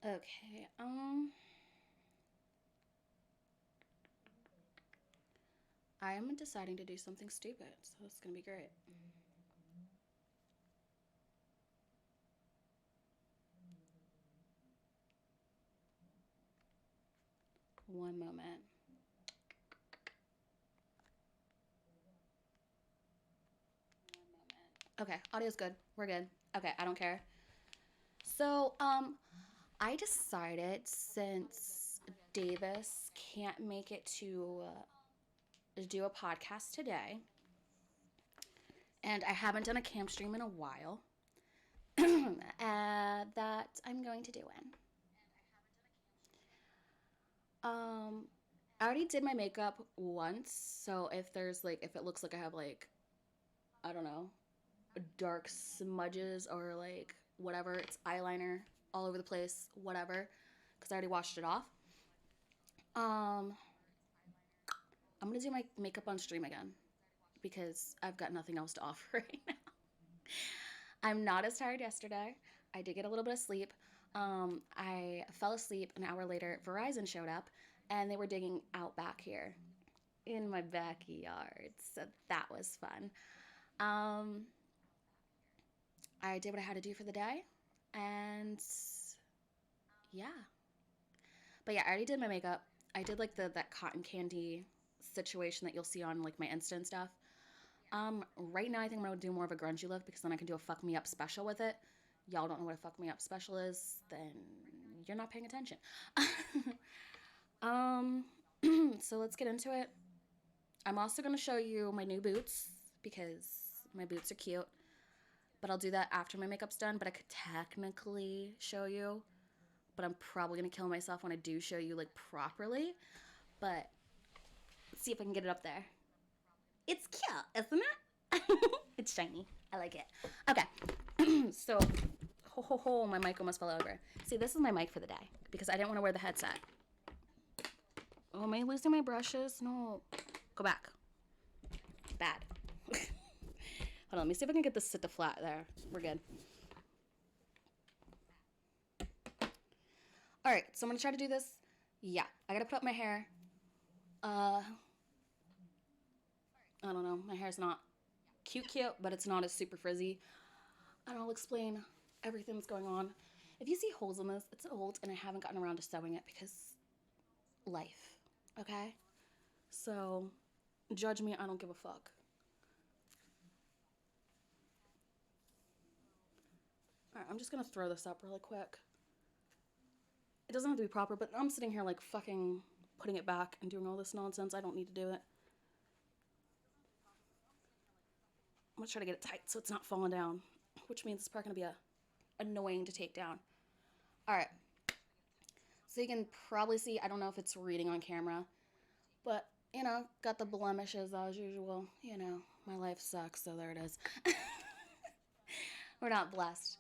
Okay, I am deciding to do something stupid, so it's gonna be great. One moment. Okay, audio's good. We're good. Okay, I don't care. So, I decided since Davis can't make it to do a podcast today, and I haven't done a cam stream in a while, that I'm going to do one. I already did my makeup once, so if it looks like I have like, I don't know, dark smudges or like whatever, it's eyeliner all over the place, whatever, because I already washed it off. Um, I'm gonna do my makeup on stream again because I've got nothing else to offer right now. I'm not as tired yesterday. I did get a little bit of sleep. I fell asleep an hour later. Verizon showed up and they were digging out back here in my backyard. So that was fun. Um, I did what I had to do for the day. And yeah. But yeah, I already did my makeup. I did like that cotton candy situation that you'll see on like my Insta and stuff. Right now I think I'm gonna do more of a grungy look because then I can do a fuck me up special with it. Y'all don't know what a fuck me up special is, then you're not paying attention. um, so let's get into it. I'm also gonna show you my new boots because my boots are cute. But I'll do that after my makeup's done. But I could technically show you. But I'm probably gonna kill myself when I do show you like properly. But let's see if I can get it up there. It's cute, isn't it? It's shiny. I like it. Okay. So, my mic almost fell over. See, this is my mic for the day because I didn't want to wear the headset. Oh, am I losing my brushes? No. Go back. Bad. Hold on, let me see if I can get this sit to flat there. We're good. Alright, so I'm gonna try to do this. Yeah, I gotta put up my hair. I don't know. My hair's not cute, but it's not as super frizzy. And I'll explain everything that's going on. If you see holes in this, it's old and I haven't gotten around to sewing it because life. Okay? So, judge me, I don't give a fuck. Alright, I'm just gonna throw this up really quick. It doesn't have to be proper, but I'm sitting here like fucking putting it back and doing all this nonsense. I don't need to do it. I'm gonna try to get it tight so it's not falling down, which means it's probably gonna be annoying to take down. Alright. So you can probably see, I don't know if it's reading on camera, but, got the blemishes as usual. My life sucks, so there it is. We're not blessed.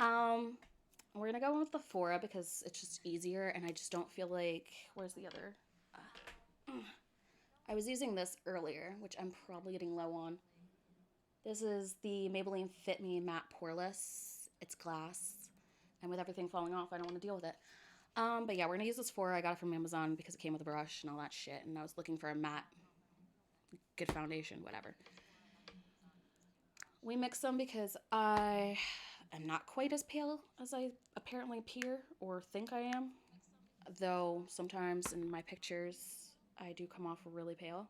We're gonna go with the Fora because it's just easier and I just don't feel like, where's the other? I was using this earlier, which I'm probably getting low on. This is the Maybelline Fit Me Matte Poreless. It's glass. And with everything falling off, I don't want to deal with it. But yeah, we're going to use this Fora. I got it from Amazon because it came with a brush and all that shit. And I was looking for a matte, good foundation, whatever. We mix them because I am not quite as pale as I apparently appear or think I am. Though sometimes in my pictures, I do come off really pale.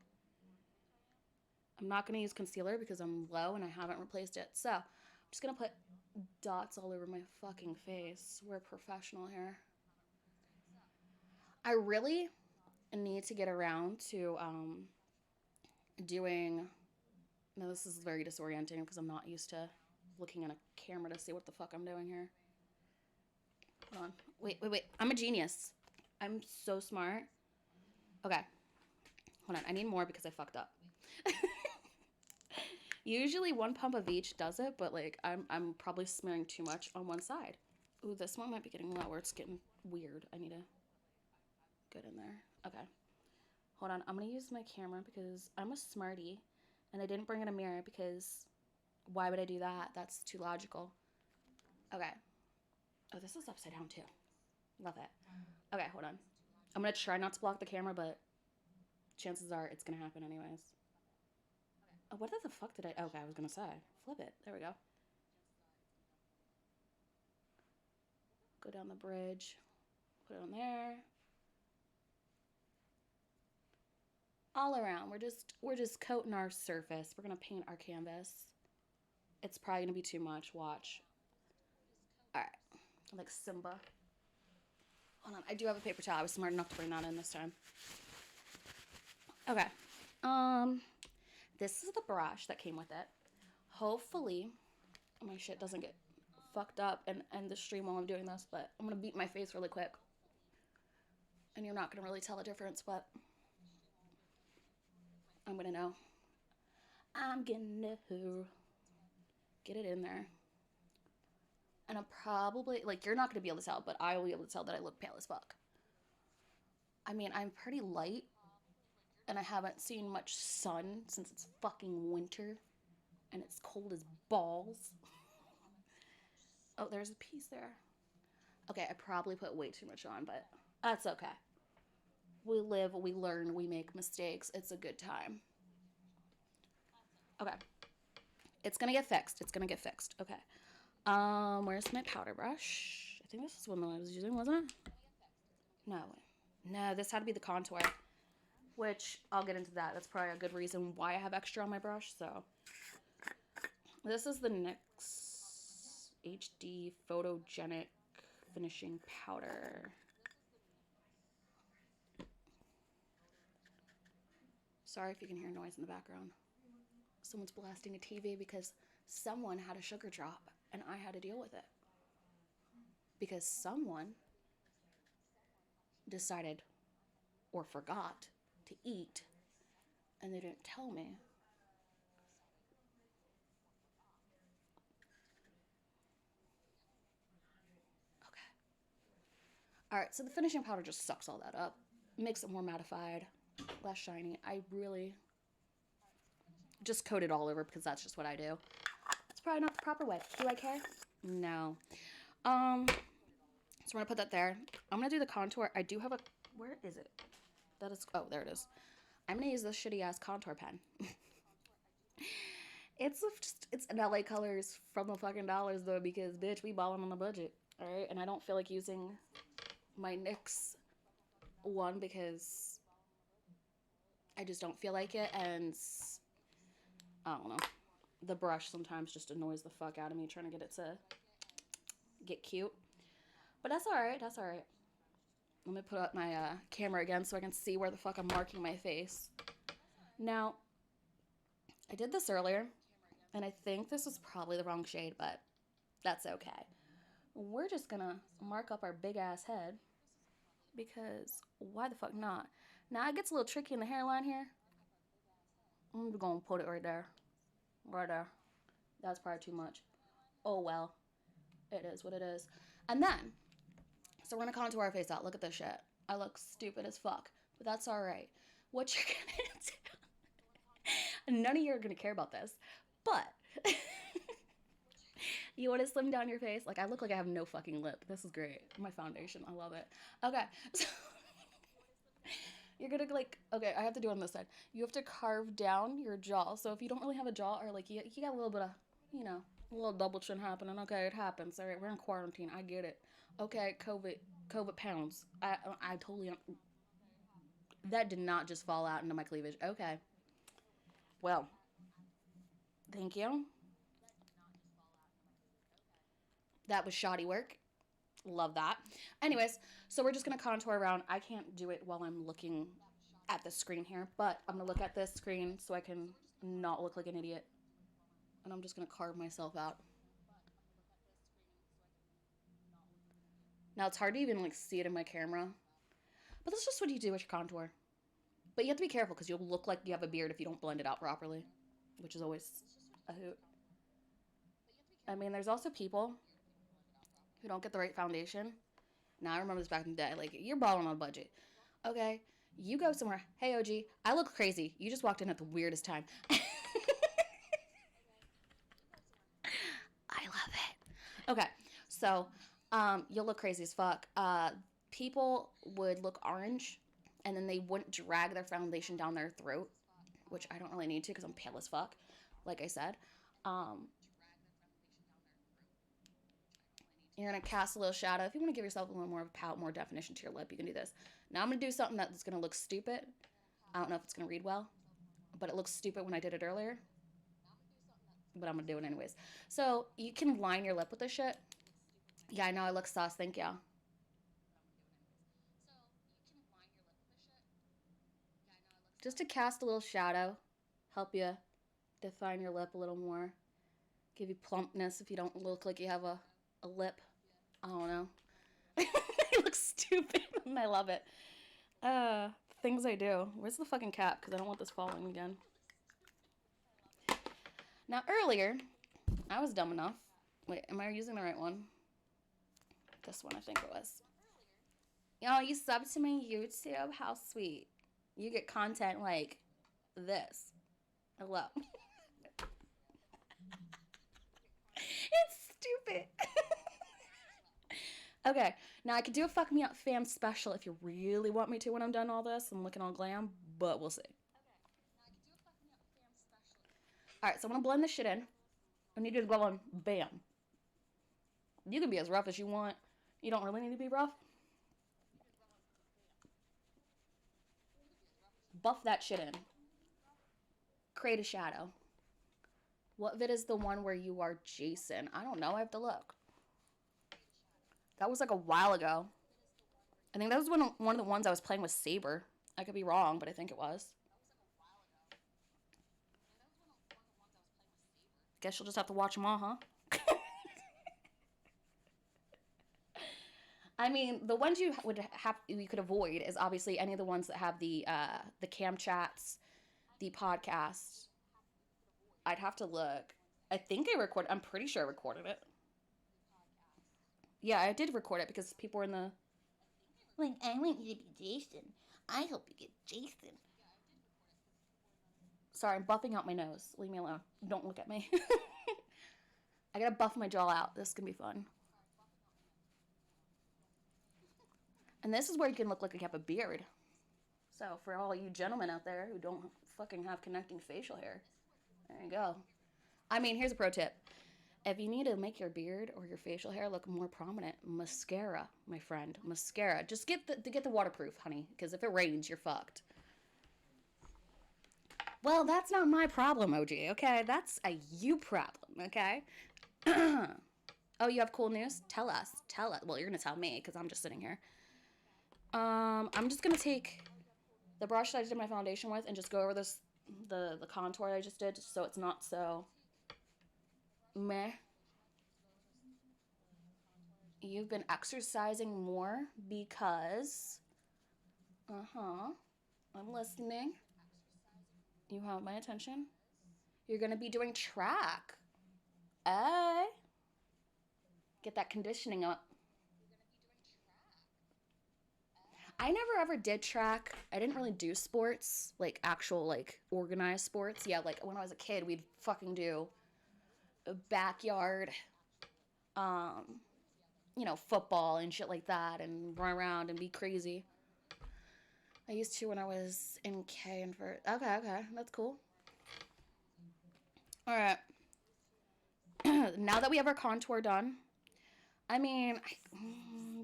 I'm not going to use concealer because I'm low and I haven't replaced it. So I'm just going to put dots all over my fucking face. We're professional here. I really need to get around to doing... Now this is very disorienting because I'm not used to looking at a camera to see what the fuck I'm doing here. Hold on. Wait. I'm a genius. I'm so smart. Okay. Hold on. I need more because I fucked up. Usually one pump of each does it, but like I'm probably smearing too much on one side. Ooh, this one might be getting lower. It's getting weird. I need to get in there. Okay. Hold on. I'm going to use my camera because I'm a smarty and I didn't bring in a mirror because Why would I do that? That's too logical. Okay. Oh, this is upside down too. Love it. Okay, hold on. I'm gonna try not to block the camera, but chances are it's gonna happen anyways. Oh, what the fuck did I? Okay, I was gonna say. Flip it. There we go. Go down the bridge. Put it on there. All around. We're just coating our surface. We're gonna paint our canvas. It's probably gonna be too much. Watch. All right. Like Simba. Hold on. I do have a paper towel. I was smart enough to bring that in this time. Okay. This is the brush that came with it. Hopefully, my shit doesn't get fucked up and end the stream while I'm doing this, but I'm gonna beat my face really quick. And you're not gonna really tell the difference, but I'm gonna know. I'm gonna know. Get it in there. And I'm probably, like, you're not gonna be able to tell, but I will be able to tell that I look pale as fuck. I mean, I'm pretty light, and I haven't seen much sun since it's fucking winter, and it's cold as balls. Oh, there's a piece there. Okay, I probably put way too much on, but that's okay. We live, we learn, we make mistakes. It's a good time. Okay. It's gonna get fixed. It's gonna get fixed. Okay. Where's my powder brush? I think this is one that I was using, wasn't it? No. No, this had to be the contour. Which, I'll get into that. That's probably a good reason why I have extra on my brush, so. This is the NYX HD Photogenic Finishing Powder. Sorry if you can hear noise in the background. Someone's blasting a TV because someone had a sugar drop and I had to deal with it. Because someone decided or forgot to eat and they didn't tell me. Okay. Alright, so the finishing powder just sucks all that up. Makes it more mattified, less shiny. I really just coat it all over because that's just what I do. That's probably not the proper way. Do I care? No. So I'm gonna put that there. I'm gonna do the contour. I do have a, where is it? That is, oh, there it is. I'm gonna use this shitty ass contour pen. It's an LA Colors from the fucking dollars though, because bitch, we balling on the budget. Alright, and I don't feel like using my NYX one because I just don't feel like it, and I don't know. The brush sometimes just annoys the fuck out of me trying to get it to get cute. But that's alright, that's alright. Let me put up my camera again so I can see where the fuck I'm marking my face. Now, I did this earlier, and I think this is probably the wrong shade, but that's okay. We're just gonna mark up our big ass head, because why the fuck not? Now it gets a little tricky in the hairline here. I'm gonna put it right there. Right there. That's probably too much. Oh well. It is what it is. And then, so we're gonna contour our face out. Look at this shit. I look stupid as fuck. But that's alright. What you're gonna do. None of you are gonna care about this. But you wanna slim down your face? Like I look like I have no fucking lip. This is great. My foundation. I love it. Okay. So you're gonna like, okay, I have to do it on this side. You have to carve down your jaw. So if you don't really have a jaw, or like you got a little bit of, you know, a little double chin happening. Okay, it happens. All right, we're in quarantine. I get it. Okay, COVID pounds. I totally, that did not just fall out into my cleavage. Okay. Well, thank you. That was shoddy work. Love that. Anyways, so we're just going to contour around. I can't do it while I'm looking at the screen here, but I'm going to look at this screen so I can not look like an idiot. And I'm just going to carve myself out. Now, it's hard to even like see it in my camera, but that's just what you do with your contour. But you have to be careful because you'll look like you have a beard if you don't blend it out properly, which is always a hoot. I mean, there's also people who don't get the right foundation. Now, I remember this back in the day. Like, you're balling on a budget. Okay, you go somewhere. Hey, OG, I look crazy. You just walked in at the weirdest time. I love it. Okay, so you'll look crazy as fuck. People would look orange, and then they wouldn't drag their foundation down their throat, which I don't really need to because I'm pale as fuck, like I said. Um, you're gonna cast a little shadow. If you want to give yourself a little more of a palette, more definition to your lip, you can do this. Now I'm gonna do something that's gonna look stupid. I don't know if it's gonna read well, but it looks stupid when I did it earlier. But I'm gonna do it anyways. So you can line your lip with this shit. Yeah, I know I look sus. Thank you. Just to cast a little shadow, help you define your lip a little more, give you plumpness if you don't look like you have a lip. I don't know. It looks stupid and I love it. Uh, things I do. Where's the fucking cap? Because I don't want this falling again. Now, earlier, I was dumb enough. Wait, am I using the right one? This one, I think it was. Y'all, you sub to my YouTube? How sweet. You get content like this. Hello. It's stupid. Okay, now I could do a fuck me up fam special if you really want me to when I'm done all this. I'm looking all glam, but we'll see. Alright, so I'm gonna blend this shit in. I need you to go on bam. You can be as rough as you want. You don't really need to be rough. Buff that shit in. Create a shadow. What vid is the one where you are Jason? I don't know. I have to look. That was like a while ago. I think that was one of the ones I was playing with Saber. I could be wrong, but I think it was. Guess you'll just have to watch them all, huh? I mean, the ones you could avoid is obviously any of the ones that have the cam chats, the podcast. I'd have to look. I think I recorded. I'm pretty sure I recorded it. Yeah, I did record it because people were in the like. I want you to be Jason. I hope you get Jason. Sorry, I'm buffing out my nose. Leave me alone. Don't look at me. I gotta buff my jaw out. This can be fun. And this is where you can look like you have a beard. So for all you gentlemen out there who don't fucking have connecting facial hair, there you go. I mean, here's a pro tip. If you need to make your beard or your facial hair look more prominent, mascara, my friend, mascara. Just get the waterproof, honey, because if it rains, you're fucked. Well, that's not my problem, OG. Okay, that's a you problem. Okay. Oh, you have cool news? Tell us. Tell us. Well, you're gonna tell me because I'm just sitting here. I'm just gonna take the brush that I did my foundation with and just go over the contour I just did, just so it's not so meh. You've been exercising more because, I'm listening. You have my attention. You're gonna be doing track. Get that conditioning up. I never ever did track. I didn't really do sports, like actual, like organized sports. Yeah, like when I was a kid, we'd fucking do a backyard, um, football and shit like that and run around and be crazy. I used to when I was in K and for. Okay, that's cool. All right. Now that we have our contour done, I mean,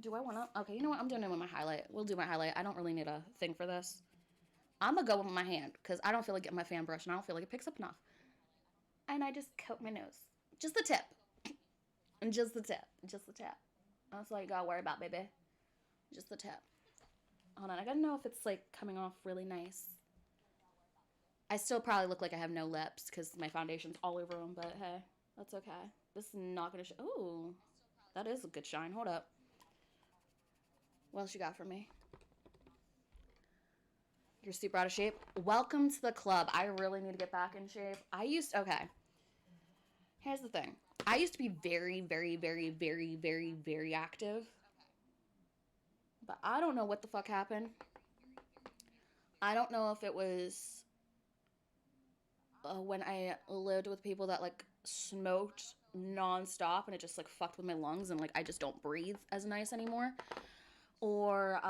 do I want to? Okay, you know what? I'm doing it with my highlight. We'll do my highlight. I don't really need a thing for this. I'm gonna go with my hand because I don't feel like getting my fan brush and I don't feel like it picks up enough. And I just coat my nose, just the tip, and just the tip, just the tip. That's all you gotta worry about, baby. Just the tip. Hold on, I gotta know if it's like coming off really nice. I still probably look like I have no lips because my foundation's all over them, but hey, that's okay. This is not gonna show. Ooh, that is a good shine. Hold up. What else you got for me? You're super out of shape. Welcome to the club. I really need to get back in shape. Okay. Here's the thing. I used to be very, very, very, very, very, very active. But I don't know what the fuck happened. I don't know if it was when I lived with people that like smoked nonstop, and it just like fucked with my lungs, and like I just don't breathe as nice anymore. Or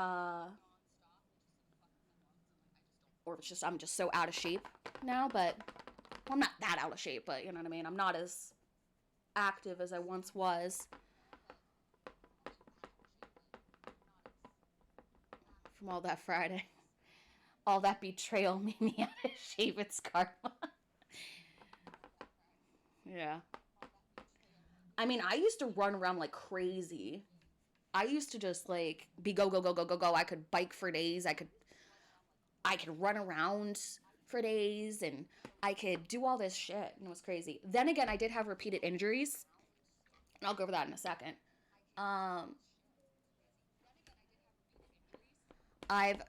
or it's just I'm just so out of shape now. But well, I'm not that out of shape, but you know what I mean. I'm not as active as I once was from all that Friday. All that betrayal made me out of shape. It's karma. Yeah. I mean, I used to run around like crazy. I used to just like be go go go go go go. I could bike for days. I could run around for days, and I could do all this shit, and it was crazy. Then again, I did have repeated injuries, and I'll go over that in a second. Um, I've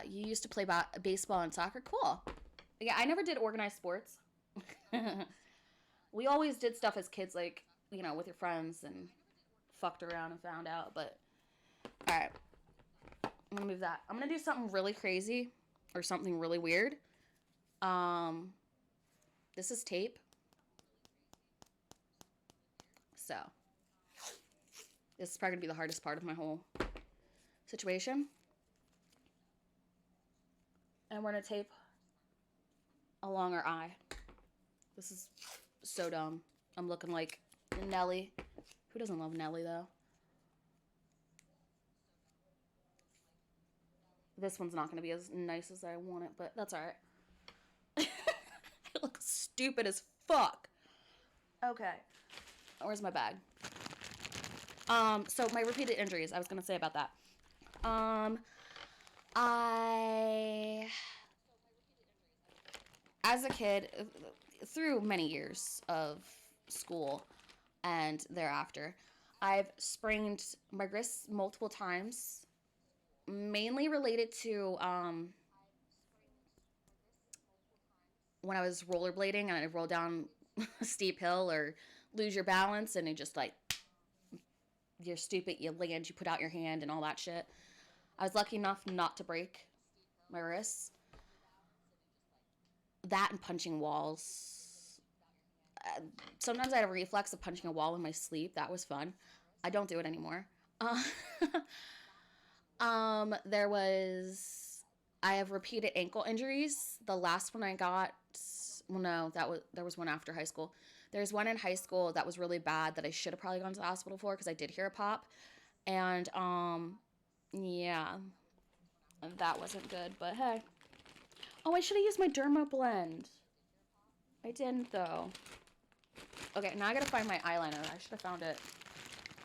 you used to play baseball and soccer. Cool. Yeah, I never did organized sports. We always did stuff as kids, like with your friends and fucked around and found out. But all right, I'm gonna move that. I'm gonna do something really crazy or something really weird. Um, this is tape. So this is probably gonna be the hardest part of my whole situation. And we're gonna tape along our eye. This is so dumb. I'm looking like Nelly. Who doesn't love Nelly though? This one's not gonna be as nice as I want it, but that's alright. I look stupid as fuck. Okay. Where's my bag? So my repeated injuries, I was gonna say about that. Um, I, as a kid, through many years of school and thereafter, I've sprained my wrists multiple times, mainly related to when I was rollerblading and I roll down a steep hill or lose your balance and you just like you're stupid, you land, you put out your hand and all that shit. I was lucky enough not to break my wrists. That and punching walls. Sometimes I had a reflex of punching a wall in my sleep. That was fun. I don't do it anymore. Uh, there was. I have repeated ankle injuries. The last one I got. Well, no, there was one after high school. There's one in high school that was really bad that I should have probably gone to the hospital for because I did hear a pop, and yeah, that wasn't good. But hey, oh, I should have used my Derma blend. I didn't though. Okay, now I gotta find my eyeliner. I should have found it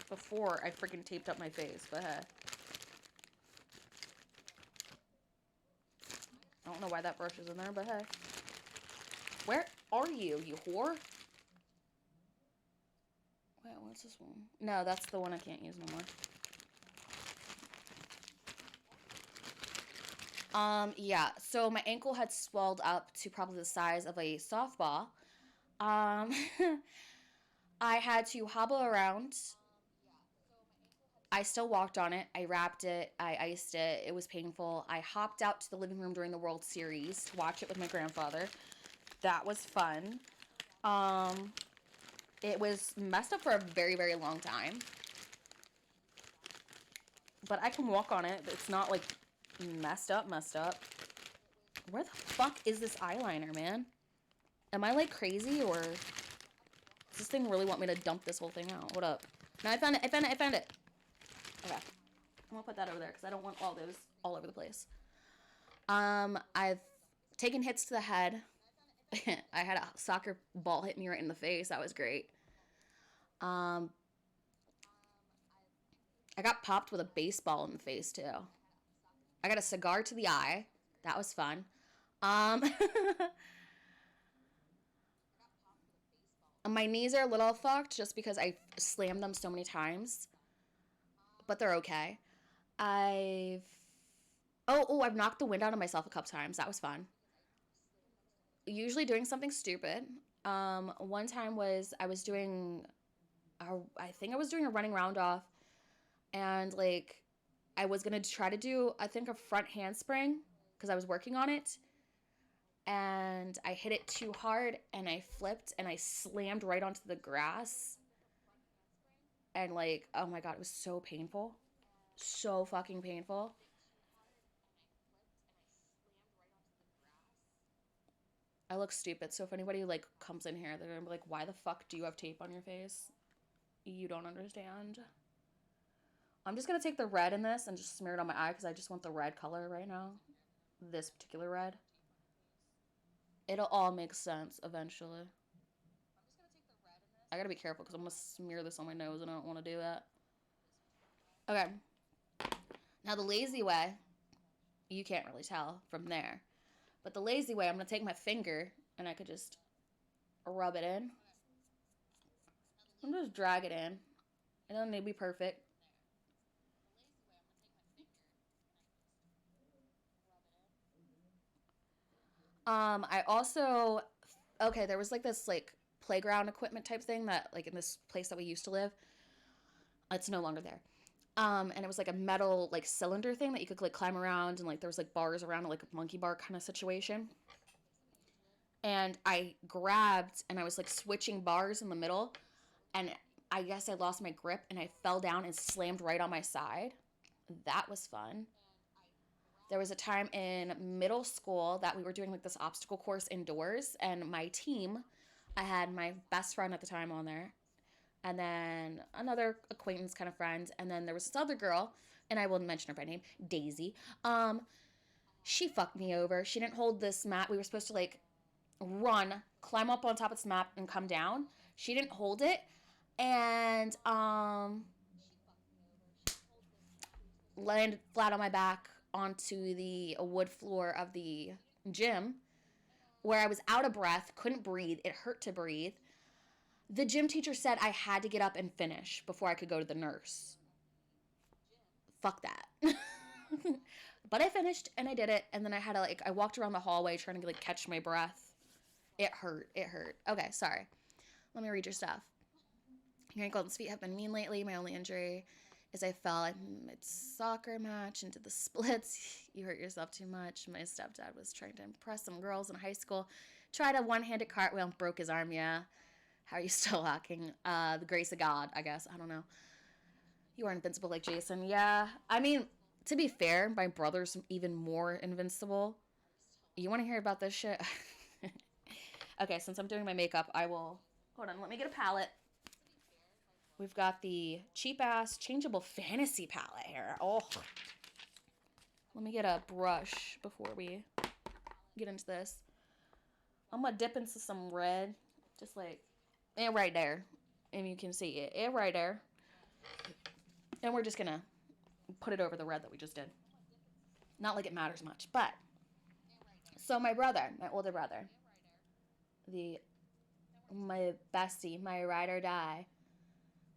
before I freaking taped up my face. But hey, I don't know why that brush is in there. But hey, where are you, you whore? Wait, what's this one? No, that's the one I can't use no more. Yeah, so my ankle had swelled up to probably the size of a softball. Um, I had to hobble around. I still walked on it. I wrapped it. I iced it. It was painful. I hopped out to the living room during the World Series to watch it with my grandfather. That was fun. Um, it was messed up for a very, very long time. But I can walk on it. It's not like messed up, messed up. Where the fuck is this eyeliner, man? Am I like crazy or does this thing really want me to dump this whole thing out? What up? No, I found it. I found it. I found it. Okay. I'm gonna put that over there because I don't want all those all over the place. I've taken hits to the head. I had a soccer ball hit me right in the face. That was great. Um, I got popped with a baseball in the face too. I got a cigar to the eye. That was fun. Um, my knees are a little fucked just because I slammed them so many times, but they're okay. I've I've knocked the wind out of myself a couple times. That was fun. Usually doing something stupid. One time was I was doing, I think I was doing a running round off, and like I was gonna try to do I think a front handspring because I was working on it, and I hit it too hard and I flipped and I slammed right onto the grass. And like, oh my God, it was so painful. So fucking painful. I look stupid. So if anybody like comes in here, they're gonna be like, why the fuck do you have tape on your face? You don't understand. I'm just gonna take the red in this and just smear it on my eye because I just want the red color right now. This particular red. It'll all make sense eventually. I gotta be careful because I'm gonna smear this on my nose and I don't want to do that. Okay. Now the lazy way, you can't really tell from there. But the lazy way, I'm gonna take my finger and I could just rub it in. I'm just drag it in. It doesn't need to be perfect. I also okay, there was like this like playground equipment type thing that like in this place that we used to live. It's no longer there. And it was like a metal like cylinder thing that you could like climb around and like there was like bars around it, like a monkey bar kind of situation. And I grabbed and I was like switching bars in the middle and I guess I lost my grip and I fell down and slammed right on my side. That was fun. There was a time in middle school that we were doing like this obstacle course indoors, and my team, I had my best friend at the time on there, and then another acquaintance kind of friend, and then there was this other girl, and I will mention her by name, Daisy. Um, she fucked me over. She didn't hold this mat. We were supposed to like run, climb up on top of this mat, and come down. She didn't hold it, and landed flat on my back onto the wood floor of the gym where I was out of breath, couldn't breathe. It hurt to breathe. The gym teacher said I had to get up and finish before I could go to the nurse. Fuck that. But I finished and I did it. And then I had to like, I walked around the hallway trying to like catch my breath. It hurt. It hurt. Okay, sorry. Let me read your stuff. Your ankles and feet have been mean lately. My only injury is I fell at mid-soccer match into the splits. You hurt yourself too much. My stepdad was trying to impress some girls in high school. Tried a one-handed cartwheel and broke his arm, yeah. How are you still walking? The grace of God, I guess. I don't know. You are invincible like Jason. Yeah. I mean, to be fair, my brother's even more invincible. You want to hear about this shit? Okay, since I'm doing my makeup, I will... Hold on, let me get a palette. We've got the cheap-ass changeable fantasy palette here. Oh. Let me get a brush before we get into this. I'm going to dip into some red. Just like, right there. And you can see it right there. And we're just going to put it over the red that we just did. Not like it matters much, but. So my brother, my older brother, my bestie, my ride or die,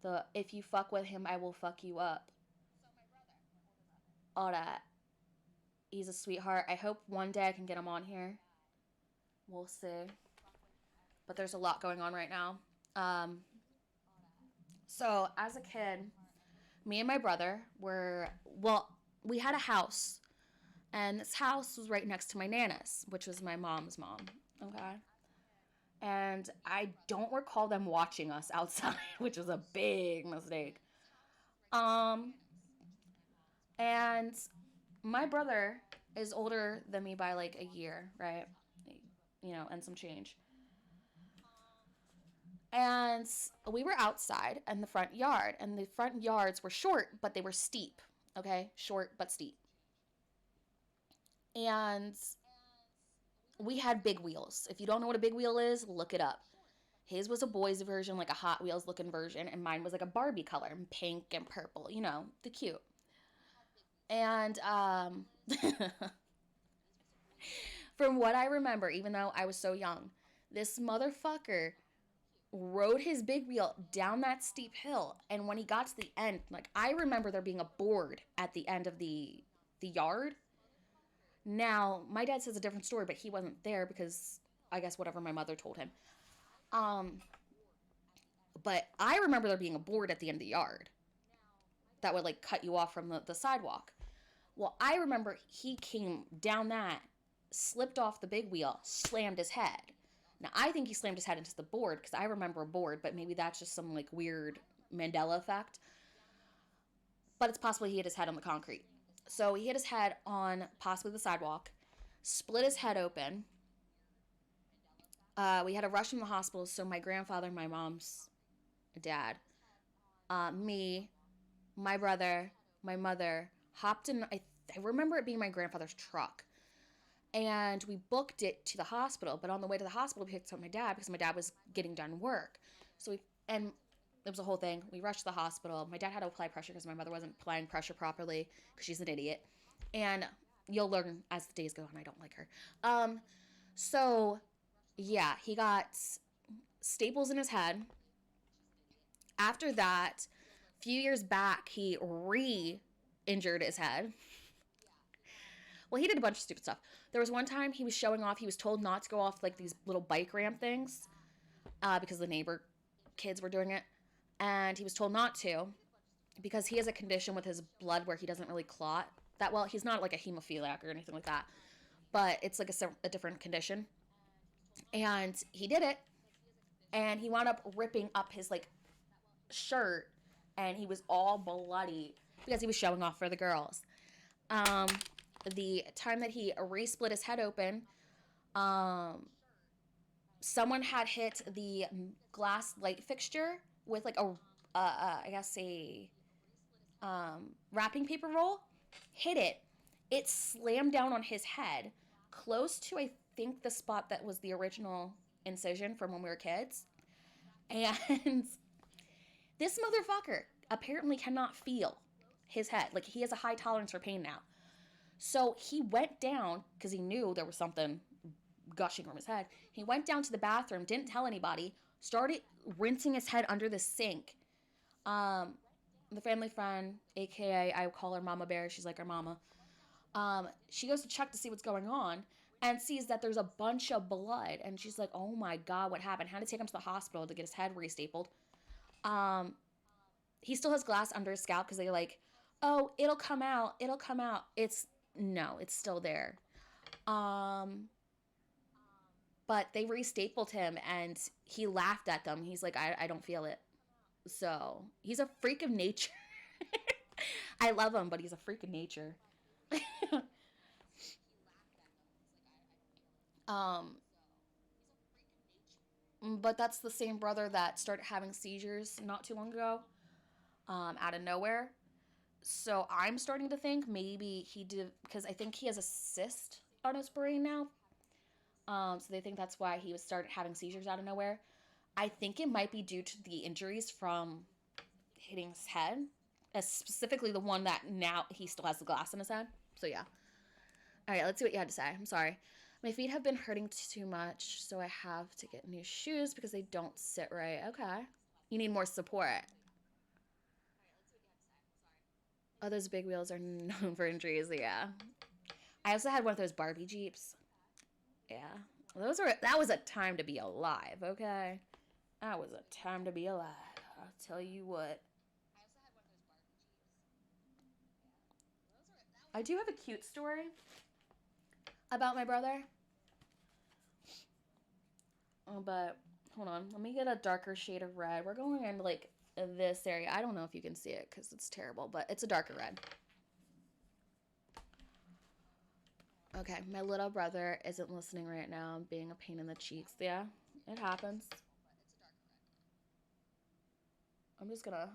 the if you fuck with him, I will fuck you up. All that. He's a sweetheart. I hope one day I can get him on here. We'll see. But there's a lot going on right now. So as a kid, me and my brother we had a house. And this house was right next to my Nana's, which was my mom's mom. Okay. And I don't recall them watching us outside, which was a big mistake. Um, and my brother is older than me by like a year, right? You know, and some change. And we were outside in the front yard, and the front yards were short, but they were steep. Okay, short but steep. And we had big wheels. If you don't know what a big wheel is, look it up. His was a boy's version, like a Hot Wheels looking version, and mine was like a Barbie color, pink and purple, you know, the cute. And from what I remember, even though I was so young, this motherfucker rode his big wheel down that steep hill, and when he got to the end, like I remember there being a board at the end of the yard. Now, my dad says a different story, but he wasn't there because I guess whatever my mother told him. Um, but I remember there being a board at the end of the yard that would like cut you off from the sidewalk. Well, I remember he came down that slipped off the big wheel, slammed his head. Now, I think he slammed his head into the board because I remember a board, but maybe that's just some like weird Mandela effect. But it's possible he hit his head on the concrete. So he hit his head on possibly the sidewalk, split his head open. We had to rush him to the hospital. So my grandfather, my mom's dad, me, my brother, my mother hopped in. I remember it being my grandfather's truck. And we booked it to the hospital. But on the way to the hospital, we picked up my dad because my dad was getting done work. And it was a whole thing. We rushed to the hospital. My dad had to apply pressure because my mother wasn't applying pressure properly because she's an idiot. And you'll learn as the days go on, I don't like her. So yeah, he got staples in his head. After that, a few years back, he re-injured his head. Well, he did a bunch of stupid stuff. There was one time he was showing off. He was told not to go off like these little bike ramp things because the neighbor kids were doing it. And he was told not to because he has a condition with his blood where he doesn't really clot that well. He's not like a hemophiliac or anything like that, but it's like a different condition. And he did it, and he wound up ripping up his like shirt, and he was all bloody because he was showing off for the girls. Um, the time that he re-split his head open, um, someone had hit the glass light fixture with like I guess a wrapping paper roll, hit it. It slammed down on his head, close to I think the spot that was the original incision from when we were kids. And this motherfucker apparently cannot feel his head. Like he has a high tolerance for pain now. So he went down because he knew there was something gushing from his head. He went down to the bathroom, didn't tell anybody, started rinsing his head under the sink. The family friend, aka I call her Mama Bear, she's like our mama. She goes to check to see what's going on and sees that there's a bunch of blood, and she's like, "Oh my god, what happened?" Had to take him to the hospital to get his head restapled. He still has glass under his scalp because they like, "Oh, it'll come out, it'll come out." It's no, it's still there. But they restapled him, and he laughed at them. He's like, I don't feel it. So he's a freak of nature. I love him, but he's a freak of nature. um, but that's the same brother that started having seizures not too long ago, out of nowhere. So I'm starting to think maybe he did because I think he has a cyst on his brain now. So they think that's why he was started having seizures out of nowhere. I think it might be due to the injuries from hitting his head, specifically the one that now he still has the glass in his head. So yeah. All right, let's see what you had to say. I'm sorry. My feet have been hurting too much, so I have to get new shoes because they don't sit right. Okay. You need more support. Oh, those big wheels are known for injuries. Yeah. I also had one of those Barbie Jeeps. Yeah. That was a time to be alive, okay? That was a time to be alive. I'll tell you what. I do have a cute story about my brother. Oh, but hold on. Let me get a darker shade of red. We're going into like this area. I don't know if you can see it because it's terrible, but it's a darker red. Okay, my little brother isn't listening right now. I'm being a pain in the cheeks. Yeah, it happens. I'm just gonna.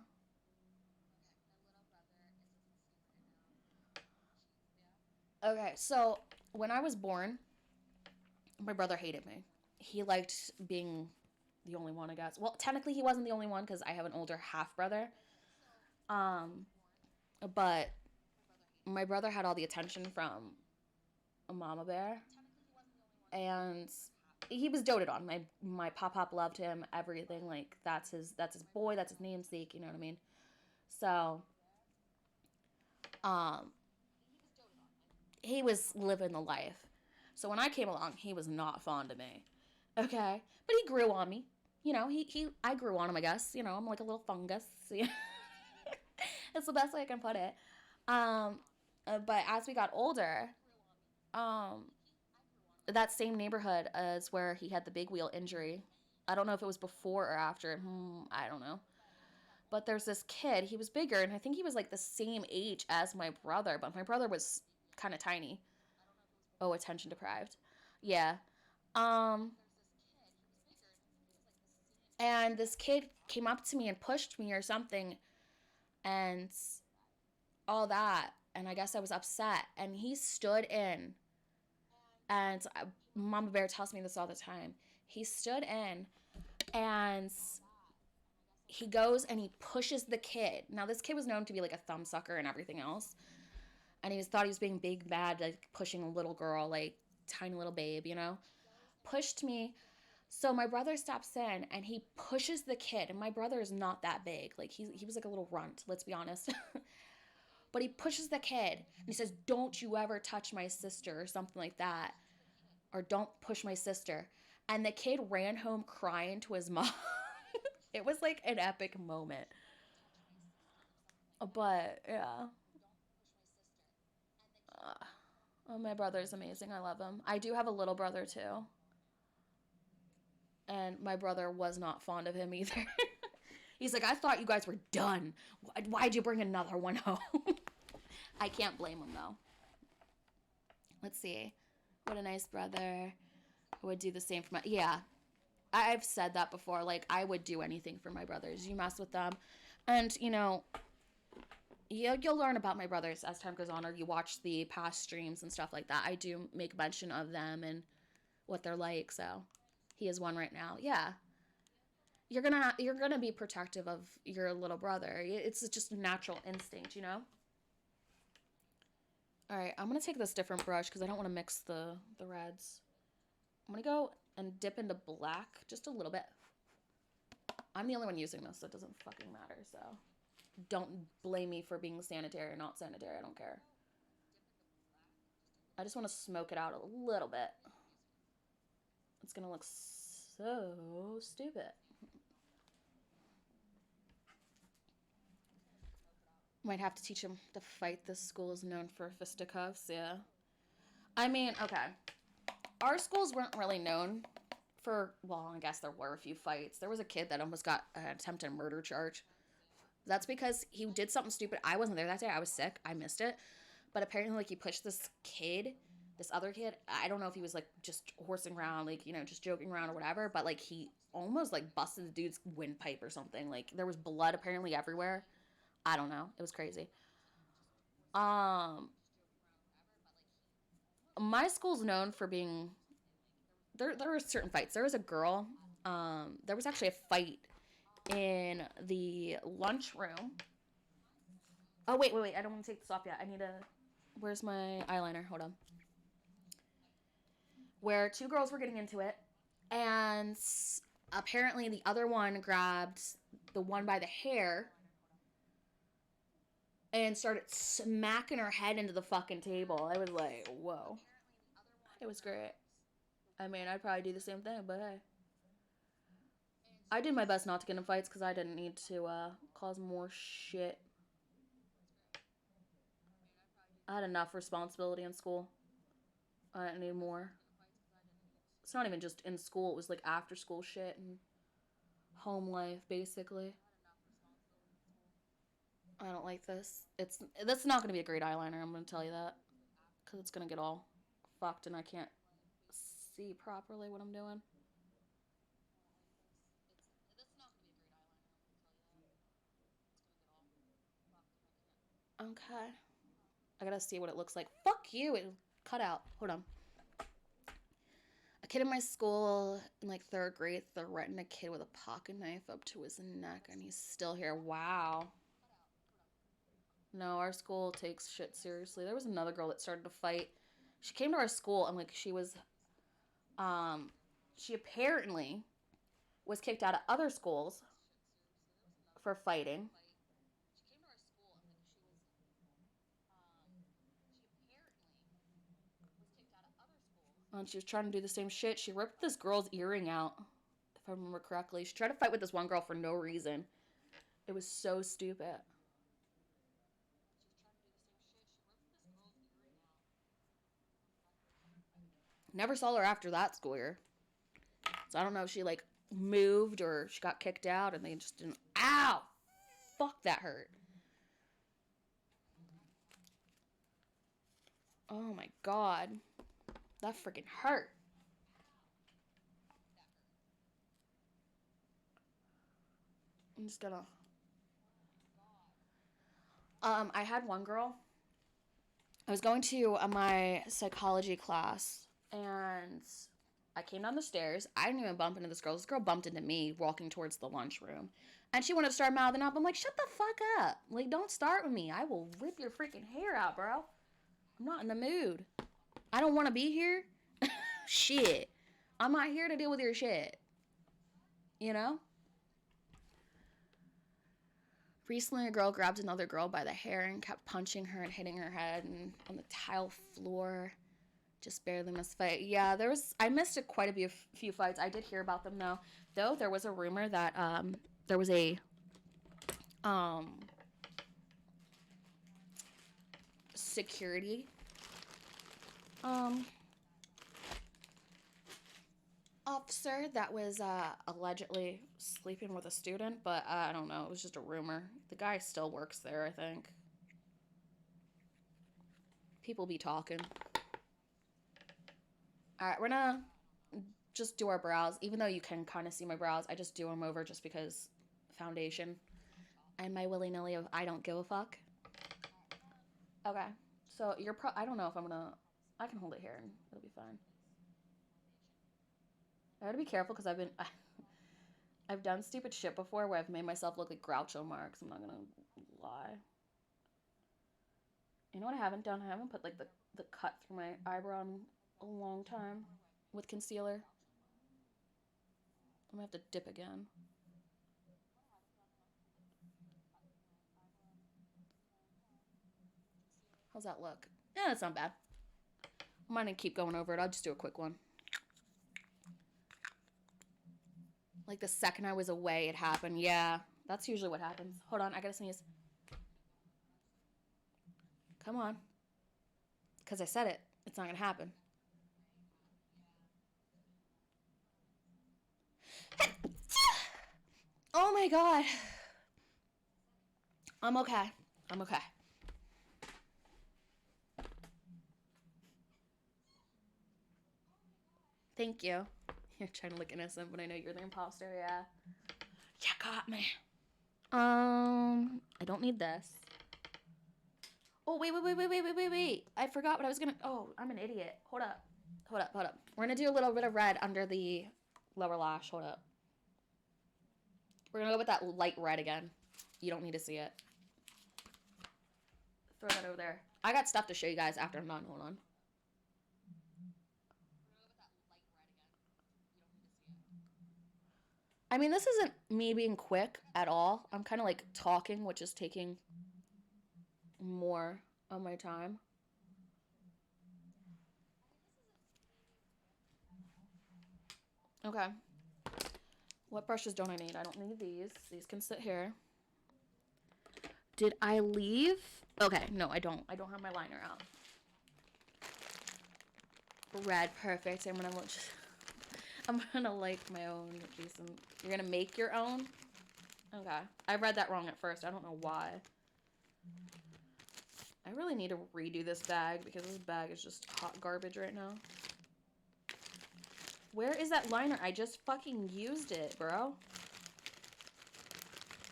Okay, so when I was born, my brother hated me. He liked being the only one, I guess. Well, technically, he wasn't the only one because I have an older half brother. Um, but my brother had all the attention from a mama bear, and he was doted on. My pop loved him. Everything like that's his boy. That's his namesake. You know what I mean? So, um, he was living the life. So when I came along, he was not fond of me. Okay, but he grew on me. You know, I grew on him. I guess I'm like a little fungus. It's the best way I can put it. But as we got older, um, that same neighborhood as where he had the big wheel injury. I don't know if it was before or after. I don't know. But there's this kid. He was bigger, and I think he was like the same age as my brother, but my brother was kind of tiny. Oh, attention deprived. Yeah. Um, and this kid came up to me and pushed me or something, and all that. And I guess I was upset. And he stood in, and Mama Bear tells me this all the time. He stood in, and he goes and he pushes the kid. Now, this kid was known to be like a thumbsucker and everything else. And he thought he was being big bad, like pushing a little girl, like tiny little babe, you know? Pushed me. So my brother steps in and he pushes the kid. And my brother is not that big. Like he was like a little runt, let's be honest. But he pushes the kid and he says, "Don't you ever touch my sister," or something like that. Or "Don't push my sister." And the kid ran home crying to his mom. It was like an epic moment. But yeah. Oh, my brother's amazing. I love him. I do have a little brother too. And my brother was not fond of him either. He's like, "I thought you guys were done. Why'd you bring another one home?" I can't blame him though. Let's see. What a nice brother. I would do the same for my. Yeah, I've said that before. Like, I would do anything for my brothers. You mess with them. And, you'll learn about my brothers as time goes on, or you watch the past streams and stuff like that. I do make mention of them and what they're like. So he is one right now. Yeah, you're gonna be protective of your little brother. It's just a natural instinct. All right, I'm gonna take this different brush because I don't want to mix the reds. I'm gonna go and dip into black just a little bit. I'm the only one using this, so it doesn't fucking matter. So don't blame me for being sanitary or not sanitary. I don't care. I just want to smoke it out a little bit. It's gonna look so stupid. Might have to teach him to fight. This school is known for fisticuffs. Yeah. I mean, okay. Our schools weren't really known for, well, I guess there were a few fights. There was a kid that almost got an attempted murder charge. That's because he did something stupid. I wasn't there that day. I was sick. I missed it. But apparently, like, he pushed this kid, this other kid. I don't know if he was, like, just horsing around, like, just joking around or whatever. But, like, he almost, like, busted the dude's windpipe or something. Like, there was blood apparently everywhere. I don't know. It was crazy. Um, my school's known for being there were certain fights. There was a girl. There was actually a fight in the lunchroom. Oh, wait! I don't want to take this off yet. I need to. Where's my eyeliner? Hold on. Where two girls were getting into it, and apparently the other one grabbed the one by the hair and started smacking her head into the fucking table. I was like, whoa. It was great. I mean, I'd probably do the same thing, but hey. I did my best not to get in fights because I didn't need to cause more shit. I had enough responsibility in school. I didn't need more. It's not even just in school, it was like after school shit and home life, basically. I don't like this. That's not going to be a great eyeliner, I'm going to tell you that. Because it's going to get all fucked and I can't see properly what I'm doing. Okay. I gotta see what it looks like. Fuck you! It cut out. Hold on. A kid in my school in like third grade threatened a kid with a pocket knife up to his neck, and he's still here. Wow. No, our school takes shit seriously. There was another girl that started to fight. She came to our school and like um, she apparently was kicked out of other schools for fighting. And she was trying to do the same shit. She ripped this girl's earring out, if I remember correctly. She tried to fight with this one girl for no reason. It was so stupid. Never saw her after that school year. So I don't know if she like moved or she got kicked out and they just didn't. Ow! Fuck, that hurt. Oh my god. That freaking hurt. I'm just gonna. I had one girl. I was going to my psychology class and I came down the stairs. I didn't even bump into this girl. This girl bumped into me walking towards the lunchroom. And she wanted to start mouthing up. I'm like, shut the fuck up. Like, don't start with me. I will rip your freaking hair out, bro. I'm not in the mood. I don't want to be here. Shit. I'm not here to deal with your shit. You know? Recently, a girl grabbed another girl by the hair and kept punching her and hitting her head and on the tile floor. Just barely missed fight. Yeah, I missed quite a few fights. I did hear about them though. Though there was a rumor that there was a security officer that was allegedly sleeping with a student, but I don't know. It was just a rumor. The guy still works there, I think. People be talking. All right, we're gonna just do our brows. Even though you can kind of see my brows, I just do them over just because foundation and my willy-nilly of I don't give a fuck. Okay, so I don't know if I can hold it here and it'll be fine. I gotta be careful because I've done stupid shit before where I've made myself look like Groucho Marx. I'm not gonna lie. You know what I haven't done? I haven't put like the cut through my eyebrow in a long time with concealer. I'm gonna have to dip again. How's that look? Yeah, that's not bad. I'm gonna keep going over it. I'll just do a quick one. Like the second I was away, it happened. Yeah, that's usually what happens. Hold on, I gotta sneeze. Come on. Because I said it. It's not gonna happen. Oh my god. I'm okay. I'm okay. Thank you. You're trying to look innocent, but I know you're the imposter, yeah. You got me. I don't need this. Oh, wait. I forgot what I was gonna. Oh, I'm an idiot. Hold up. We're gonna do a little bit of red under the lower lash. Hold up. We're gonna go with that light red again. You don't need to see it. Throw that over there. I got stuff to show you guys after I'm done. Hold on. I mean, this isn't me being quick at all. I'm kind of like talking, which is taking more of my time. Okay. What brushes don't I need? I don't need these. These can sit here. Did I leave? Okay, no, I don't. I don't have my liner out. Red, perfect. I'm gonna like my own decent. You're gonna make your own? Okay. I read that wrong at first. I don't know why. I really need to redo this bag because this bag is just hot garbage right now. Where is that liner? I just fucking used it, bro.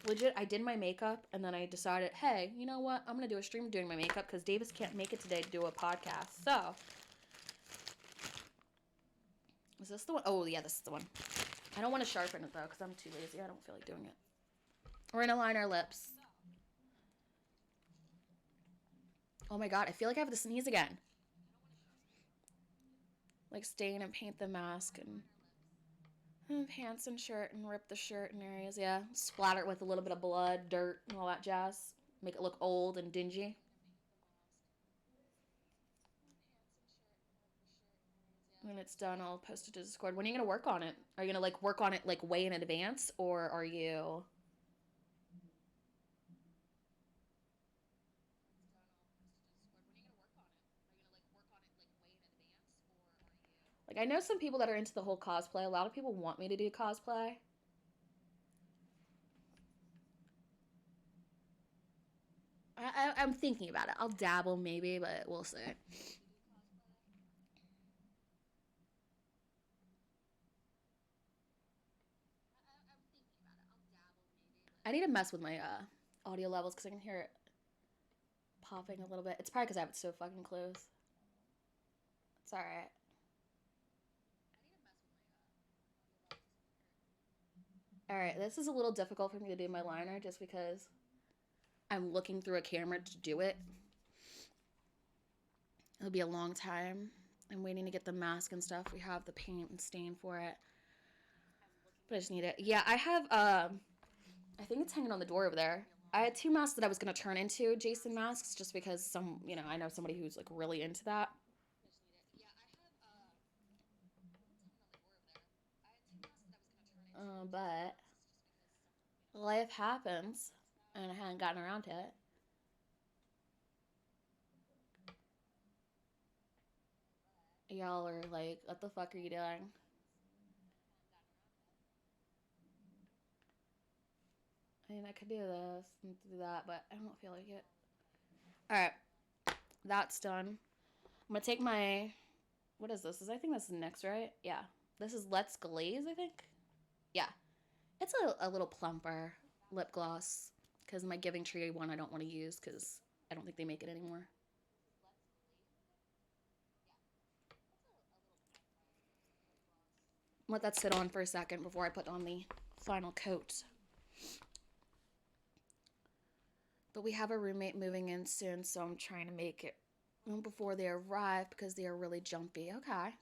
Legit, I did my makeup and then I decided, hey, you know what? I'm gonna do a stream doing my makeup because Davis can't make it today to do a podcast. So, is this the one? Oh, yeah, this is the one. I don't want to sharpen it though because I'm too lazy. I don't feel like doing it. We're gonna line our lips. Oh my god, I feel like I have to sneeze again. Like stain and paint the mask and pants and shirt and rip the shirt in areas. Yeah, splatter it with a little bit of blood, dirt, and all that jazz. Make it look old and dingy. When it's done, I'll post it to Discord. When are you gonna work on it? Are you gonna like work on it like way in advance, or are you? Like, I know some people that are into the whole cosplay. A lot of people want me to do cosplay. I'm thinking about it. I'll dabble maybe, but we'll see. I need to mess with my audio levels because I can hear it popping a little bit. It's probably because I have it so fucking close. It's alright. Alright, this is a little difficult for me to do my liner just because I'm looking through a camera to do it. It'll be a long time. I'm waiting to get the mask and stuff. We have the paint and stain for it. But I just need it. Yeah, I have, I think it's hanging on the door over there. I had 2 masks that I was going to turn into Jason masks just because I know somebody who's like really into that. But life happens and I hadn't gotten around to it. Y'all are like, what the fuck are you doing? I mean, I could do this and do that, but I don't feel like it. Alright, that's done. I'm gonna take my. What is this? I think this is next, right? Yeah. This is Let's Glaze, I think. Yeah. It's a little plumper lip gloss because my Giving Tree one I don't want to use because I don't think they make it anymore. Let that sit on for a second before I put on the final coat. But we have a roommate moving in soon, so I'm trying to make it before they arrive because they are really jumpy. Okay.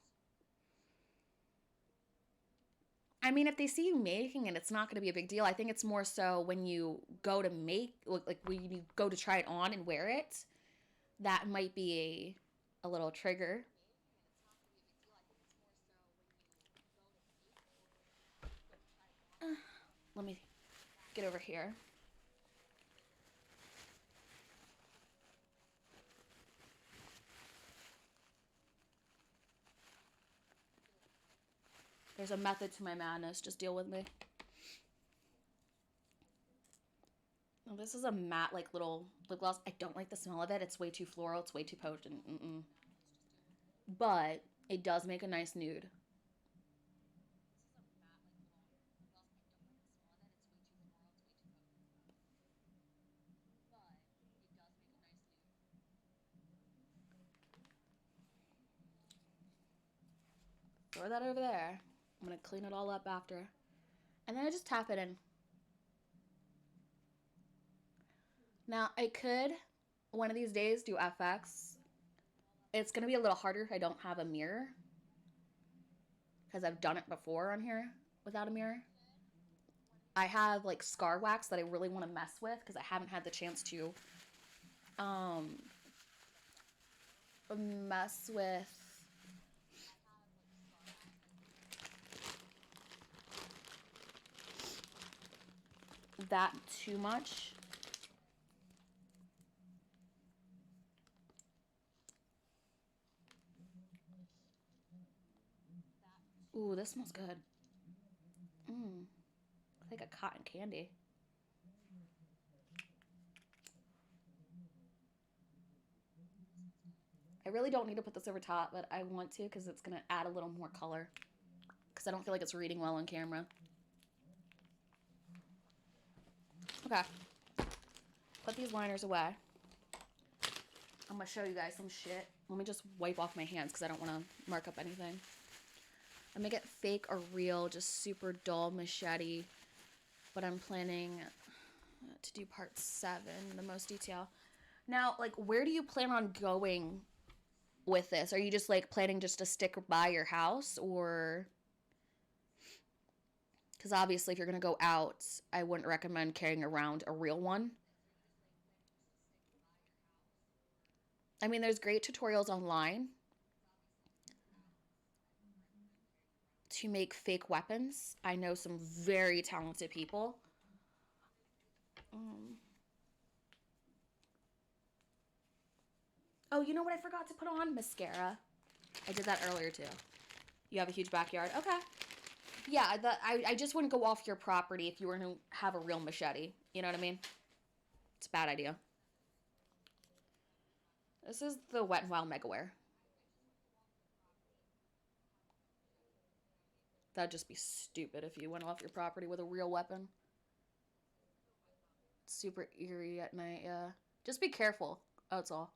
I mean, if they see you making it, it's not going to be a big deal. I think it's more so when you go to make, like when you go to try it on and wear it, that might be a little trigger. Let me get over here. There's a method to my madness. Just deal with me. Oh, this is a matte, like, little lip gloss. I don't like the smell of it. It's way too floral. It's way too potent. Mm-mm. But it does make a nice nude. Throw that over there. I'm going to clean it all up after. And then I just tap it in. Now, I could, one of these days, do FX. It's going to be a little harder if I don't have a mirror. Because I've done it before on here without a mirror. I have, like, scar wax that I really want to mess with because I haven't had the chance to um, mess with that too much. Ooh, this smells good. Mmm. Like a cotton candy. I really don't need to put this over top, but I want to because it's going to add a little more color. Because I don't feel like it's reading well on camera. Okay. Put these liners away. I'm going to show you guys some shit. Let me just wipe off my hands because I don't want to mark up anything. I make it fake or real, just super dull machete. But I'm planning to do part 7, the most detail. Now, like, where do you plan on going with this? Are you just, like, planning just to stick by your house? Or... Because obviously if you're going to go out, I wouldn't recommend carrying around a real one. I mean, there's great tutorials online to make fake weapons. I know some very talented people. Um, oh, you know what I forgot to put on? Mascara. I did that earlier too. You have a huge backyard. Okay. Yeah, I just wouldn't go off your property if you were to have a real machete. You know what I mean? It's a bad idea. This is the Wet n Wild Mega Wear. That'd just be stupid if you went off your property with a real weapon. Super eerie at night, yeah. Just be careful. That's all.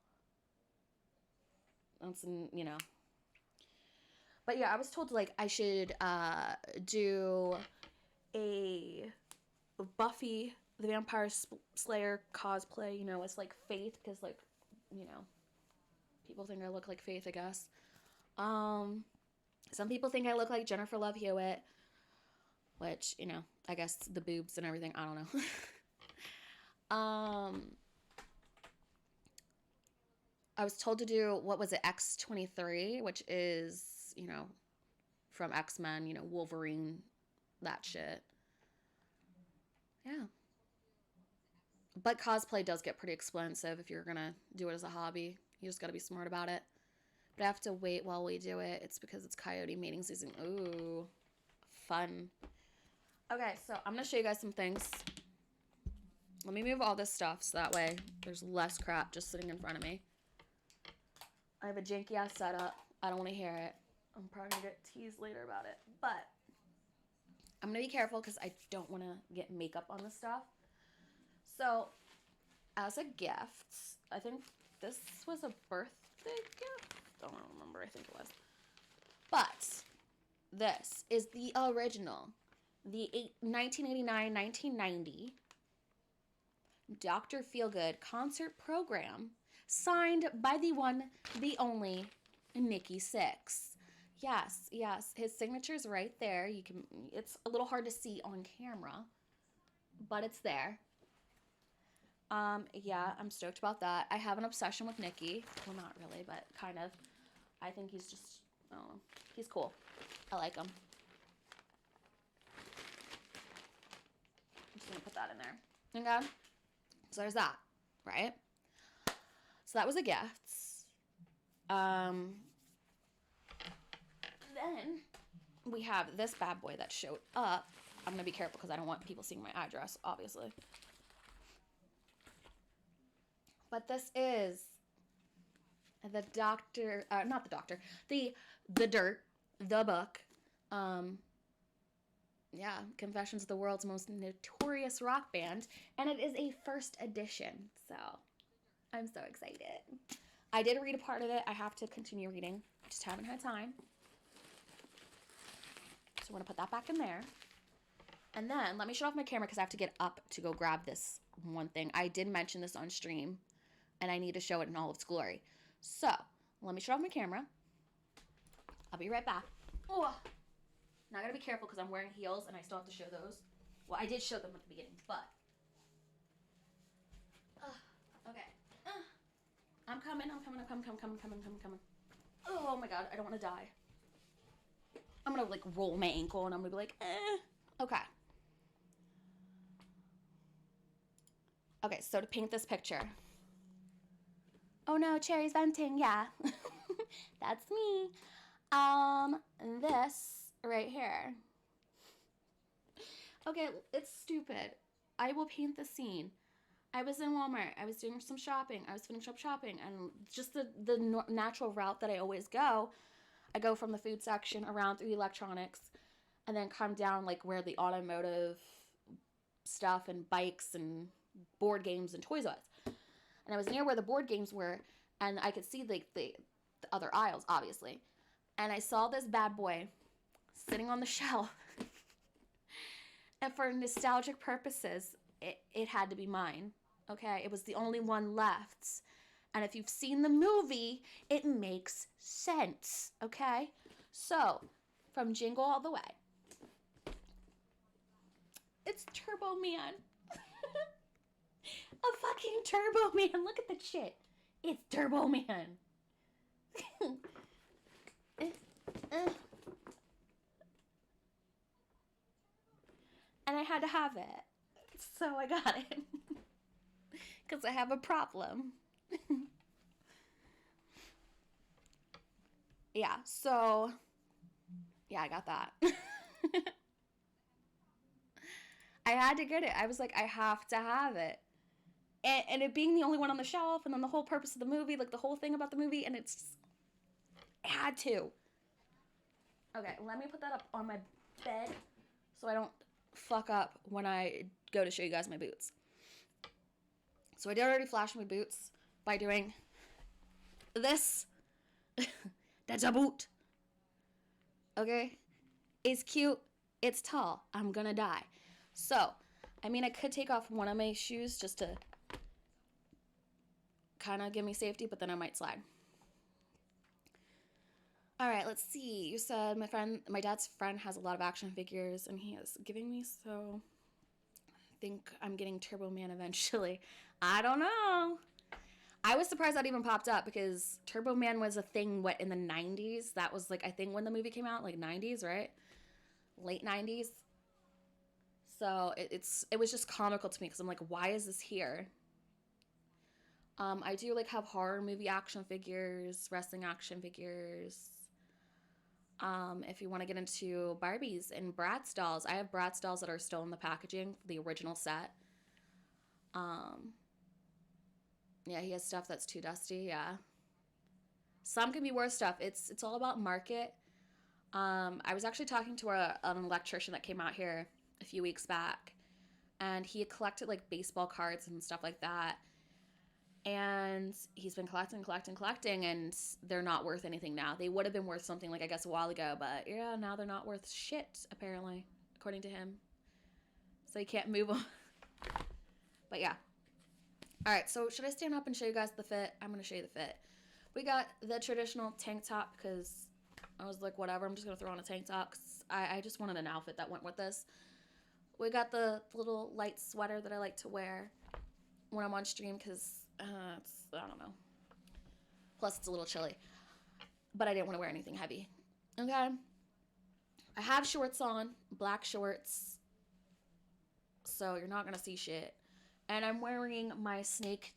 That's, you know. But yeah, I was told like I should do a Buffy the Vampire Slayer cosplay. You know, it's like Faith because like, you know, people think I look like Faith, I guess. Um, some people think I look like Jennifer Love Hewitt, which, you know, I guess the boobs and everything. I don't know. I was told to do, what was it, X-23, which is, you know, from X-Men, you know, Wolverine, that shit. Yeah. But cosplay does get pretty expensive if you're gonna do it as a hobby. You just gotta be smart about it. But I have to wait while we do it. It's because it's coyote mating season. Ooh, fun. Okay, so I'm gonna show you guys some things. Let me move all this stuff so that way there's less crap just sitting in front of me. I have a janky ass setup. I don't want to hear it. I'm probably gonna get teased later about it. But I'm gonna be careful because I don't want to get makeup on this stuff. So, as a gift, I think this was a birthday gift. Don't remember. I think it was. But this is the original, the 1989-1990 Dr. Feelgood concert program, signed by the one, the only Nikki Sixx. Yes, yes, his signature's right there. You can. It's a little hard to see on camera, but it's there. Yeah, I'm stoked about that. I have an obsession with Nikki. Well, not really, but kind of. I think he's just, I don't know, he's cool. I like him. I'm just gonna put that in there. Okay? So there's that, right? So that was a gift. Then we have this bad boy that showed up. I'm gonna be careful because I don't want people seeing my address, obviously. But this is the doctor, not the doctor, the dirt, the book. Yeah, Confessions of the World's Most Notorious Rock Band, and it is a first edition. So I'm so excited. I did read a part of it. I have to continue reading. I just haven't had time. So we're gonna put that back in there. And then let me shut off my camera because I have to get up to go grab this one thing. I did mention this on stream, and I need to show it in all of its glory. So let me shut off my camera. I'll be right back. Oh, now I gotta be careful because I'm wearing heels and I still have to show those. Well, I did show them at the beginning, but okay. I'm coming. Oh my god, I don't want to die. I'm gonna like roll my ankle and I'm gonna be like, Okay. Okay, so to paint this picture. Oh no, Cherry's venting, yeah. That's me. This right here. Okay, it's stupid. I will paint the scene. I was in Walmart. I was doing some shopping. I was finishing up shopping. And just the natural route that I always go, I go from the food section around through the electronics and then come down like where the automotive stuff and bikes and board games and toys was. And I was near where the board games were, and I could see like the other aisles, obviously. And I saw this bad boy sitting on the shelf. And for nostalgic purposes, it had to be mine. Okay? It was the only one left. And if you've seen the movie, it makes sense. Okay? So, from Jingle All the Way, it's Turbo Man. A fucking Turbo Man. Look at that shit. It's Turbo Man. And I had to have it. So I got it. Because I have a problem. Yeah, so Yeah, I got that. I had to get it. I was like, I have to have it. And it being the only one on the shelf, and then the whole purpose of the movie, like the whole thing about the movie, and it's just, I had to. Okay, let me put that up on my bed so I don't fuck up when I go to show you guys my boots. So I did already flash my boots by doing this. That's a boot. Okay? It's cute. It's tall. I'm gonna die. So, I mean, I could take off one of my shoes just to kind of give me safety, but then I might slide. All right, let's see. You said my dad's friend has a lot of action figures, and he is giving me, so I think I'm getting Turbo Man eventually. I don't know. I was surprised that even popped up because Turbo Man was a thing, what, in the 90s? That was, like, I think when the movie came out, like 90s, right? Late 90s. So it was just comical to me because I'm like, why is this here? I do, like, have horror movie action figures, wrestling action figures. If you want to get into Barbies and Bratz dolls, I have Bratz dolls that are still in the packaging, the original set. Yeah, he has stuff that's too dusty. Yeah, some can be worse stuff. It's all about market. I was actually talking to an electrician that came out here a few weeks back, and he had collected like baseball cards and stuff like that. And he's been collecting, and they're not worth anything now. They would have been worth something, like, I guess, a while ago, but yeah, now they're not worth shit, apparently, according to him. So you can't move them. But yeah. Alright, so should I stand up and show you guys the fit? I'm going to show you the fit. We got the traditional tank top because I was like, whatever, I'm just going to throw on a tank top because I just wanted an outfit that went with this. We got the little light sweater that I like to wear when I'm on stream because I don't know. Plus, it's a little chilly. But I didn't want to wear anything heavy. Okay? I have shorts on, black shorts. So you're not going to see shit. And I'm wearing my snake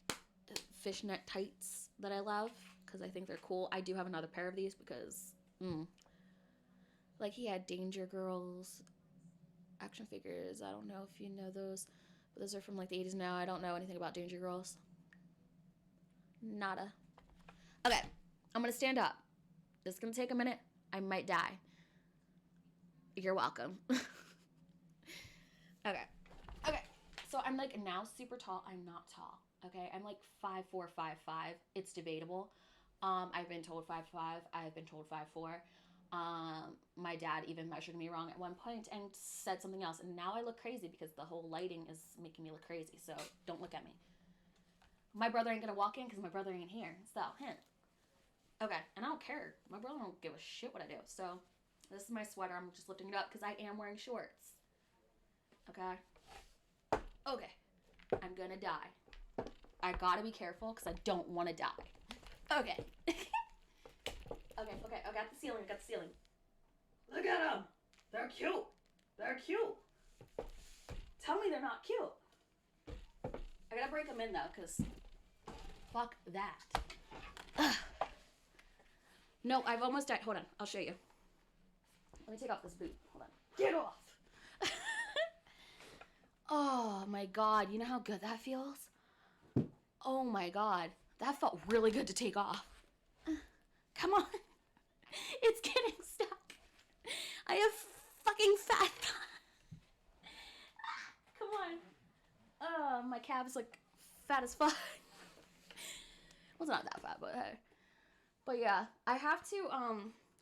fishnet tights that I love because I think they're cool. I do have another pair of these because, like, he had Danger Girls action figures. I don't know if you know those. But those are from, like, the 80s now. I don't know anything about Danger Girls. Nada. Okay, I'm gonna stand up. This is gonna take a minute. I might die. You're welcome. Okay. So I'm like now super tall. I'm not tall. Okay, I'm like 5'4", 5'5". It's debatable. I've been told 5'5". I've been told 5'4". My dad even measured me wrong at one point and said something else, and now I look crazy because the whole lighting is making me look crazy. So don't look at me. My brother ain't gonna walk in because my brother ain't here. So, hint. Okay, and I don't care. My brother don't give a shit what I do. So, this is my sweater. I'm just lifting it up because I am wearing shorts. Okay? Okay. I'm gonna die. I gotta be careful because I don't want to die. Okay. Okay. I got the ceiling. Look at them. They're cute. Tell me they're not cute. I gotta break them in though, because fuck that. Ugh. No, I've almost died. Hold on, I'll show you. Let me take off this boot. Hold on. Get off! Oh my god, you know how good that feels? Oh my god, that felt really good to take off. Come on. It's getting stuck. I have fucking fat. Come on. Oh, my calf's like fat as fuck. Well, it's not that fat, but hey. But yeah, I have to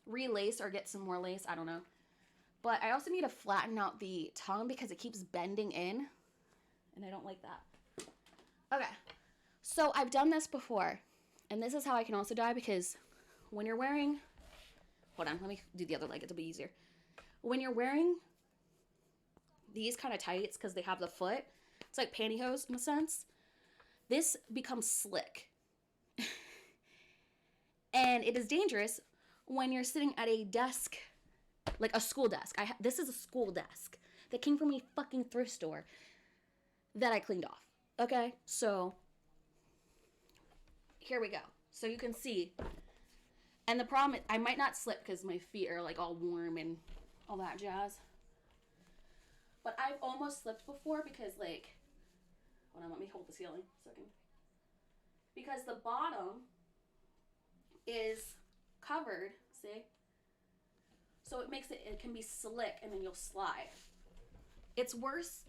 relace or get some more lace. I don't know. But I also need to flatten out the tongue because it keeps bending in. And I don't like that. Okay. So I've done this before. And this is how I can also die because when you're wearing... Hold on, let me do the other leg. It'll be easier. When you're wearing these kind of tights because they have the foot, it's like pantyhose in a sense. This becomes slick. And it is dangerous when you're sitting at a desk, like a school desk. This is a school desk that came from a fucking thrift store that I cleaned off. Okay? So, here we go. So you can see. And the problem is, I might not slip because my feet are like all warm and all that jazz. But I've almost slipped before because like, hold on, let me hold the ceiling a second. Because the bottom is covered, see? So it makes it, it can be slick and then you'll slide. It's worse.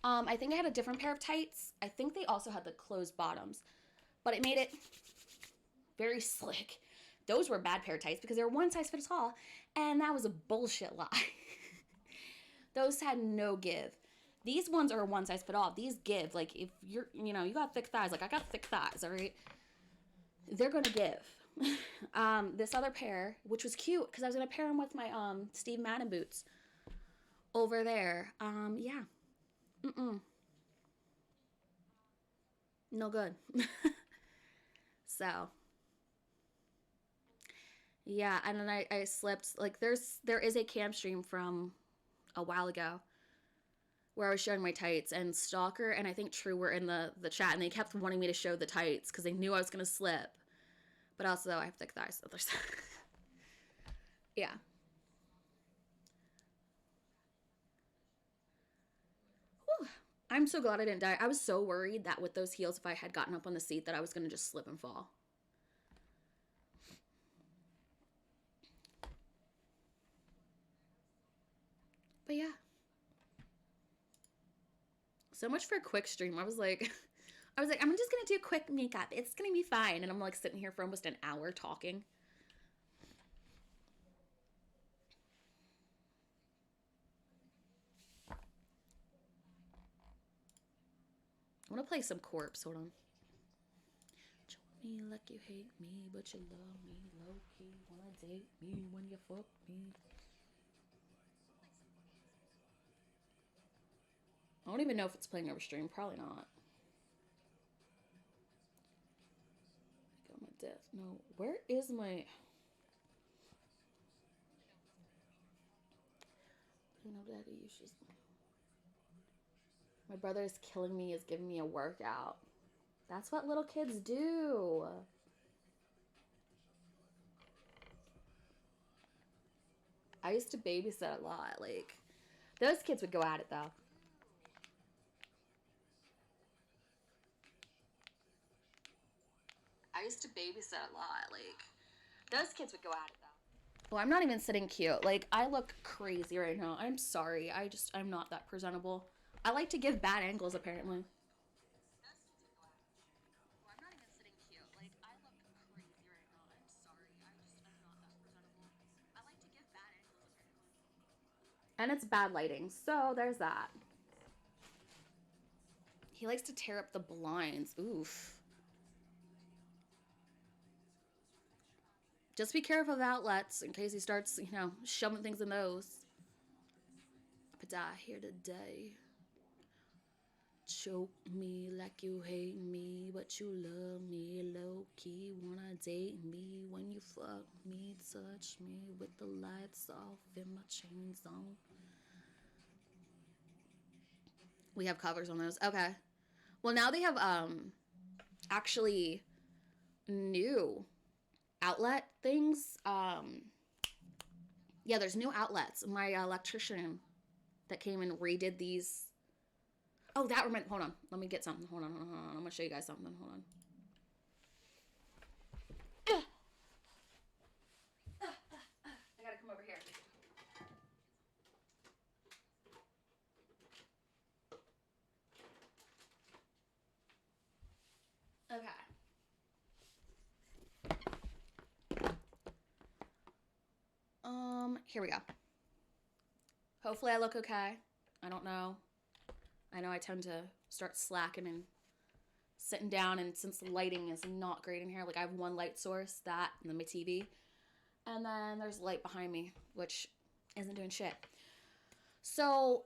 I think I had a different pair of tights. I think they also had the closed bottoms, but it made it very slick. Those were a bad pair of tights because they were one size fits all, and that was a bullshit lie. Those had no give. These ones are one size fit all. These give. Like if you're, you know, you got thick thighs. Like I got thick thighs. All right, they're gonna give. This other pair, which was cute, because I was gonna pair them with my Steve Madden boots over there. Yeah. No good. So yeah, and then I slipped. Like there is a cam stream from a while ago where I was showing my tights, and Stalker and I think True were in the chat, and they kept wanting me to show the tights because they knew I was gonna slip. But also I have thick thighs, so there's yeah. Whew. I'm so glad I didn't die. I was so worried that with those heels, if I had gotten up on the seat, that I was gonna just slip and fall. But yeah. So much for a quick stream. I was like, I'm just gonna do quick makeup. It's gonna be fine. And I'm like sitting here for almost an hour talking. I want to play some Corpse. Hold on. Show me like you hate me, but you love me low key. Wanna date me when you fuck me. I don't even know if it's playing over stream. Probably not. I got my death. No. Where is my... You know, Daddy, you should... My brother is killing me, is giving me a workout. That's what little kids do. I used to babysit a lot. Like, those kids would go at it, though. I used to babysit a lot. Like, those kids would go at it, though. Well, I'm not even sitting cute. Like, I look crazy right now. I'm sorry. I'm not that presentable. I like to give bad angles, apparently. And it's bad lighting, so there's that. He likes to tear up the blinds. Oof. Just be careful of outlets in case he starts, you know, shoving things in those. But I here today. Choke me like you hate me, but you love me low key. Wanna date me when you fuck me, touch me with the lights off and my chains on. We have covers on those. Okay. Well, now they have actually new outlet things. Yeah, there's new outlets. My electrician that came and redid these. Oh, that reminds. Hold on. Let me get something. Hold on. I'm gonna show you guys something. Hold on. I gotta come over here. Okay. Here we go. Hopefully I look okay. I don't know. I know I tend to start slacking and sitting down, and since the lighting is not great in here, like I have one light source, that, and then my TV. And then there's light behind me, which isn't doing shit. So,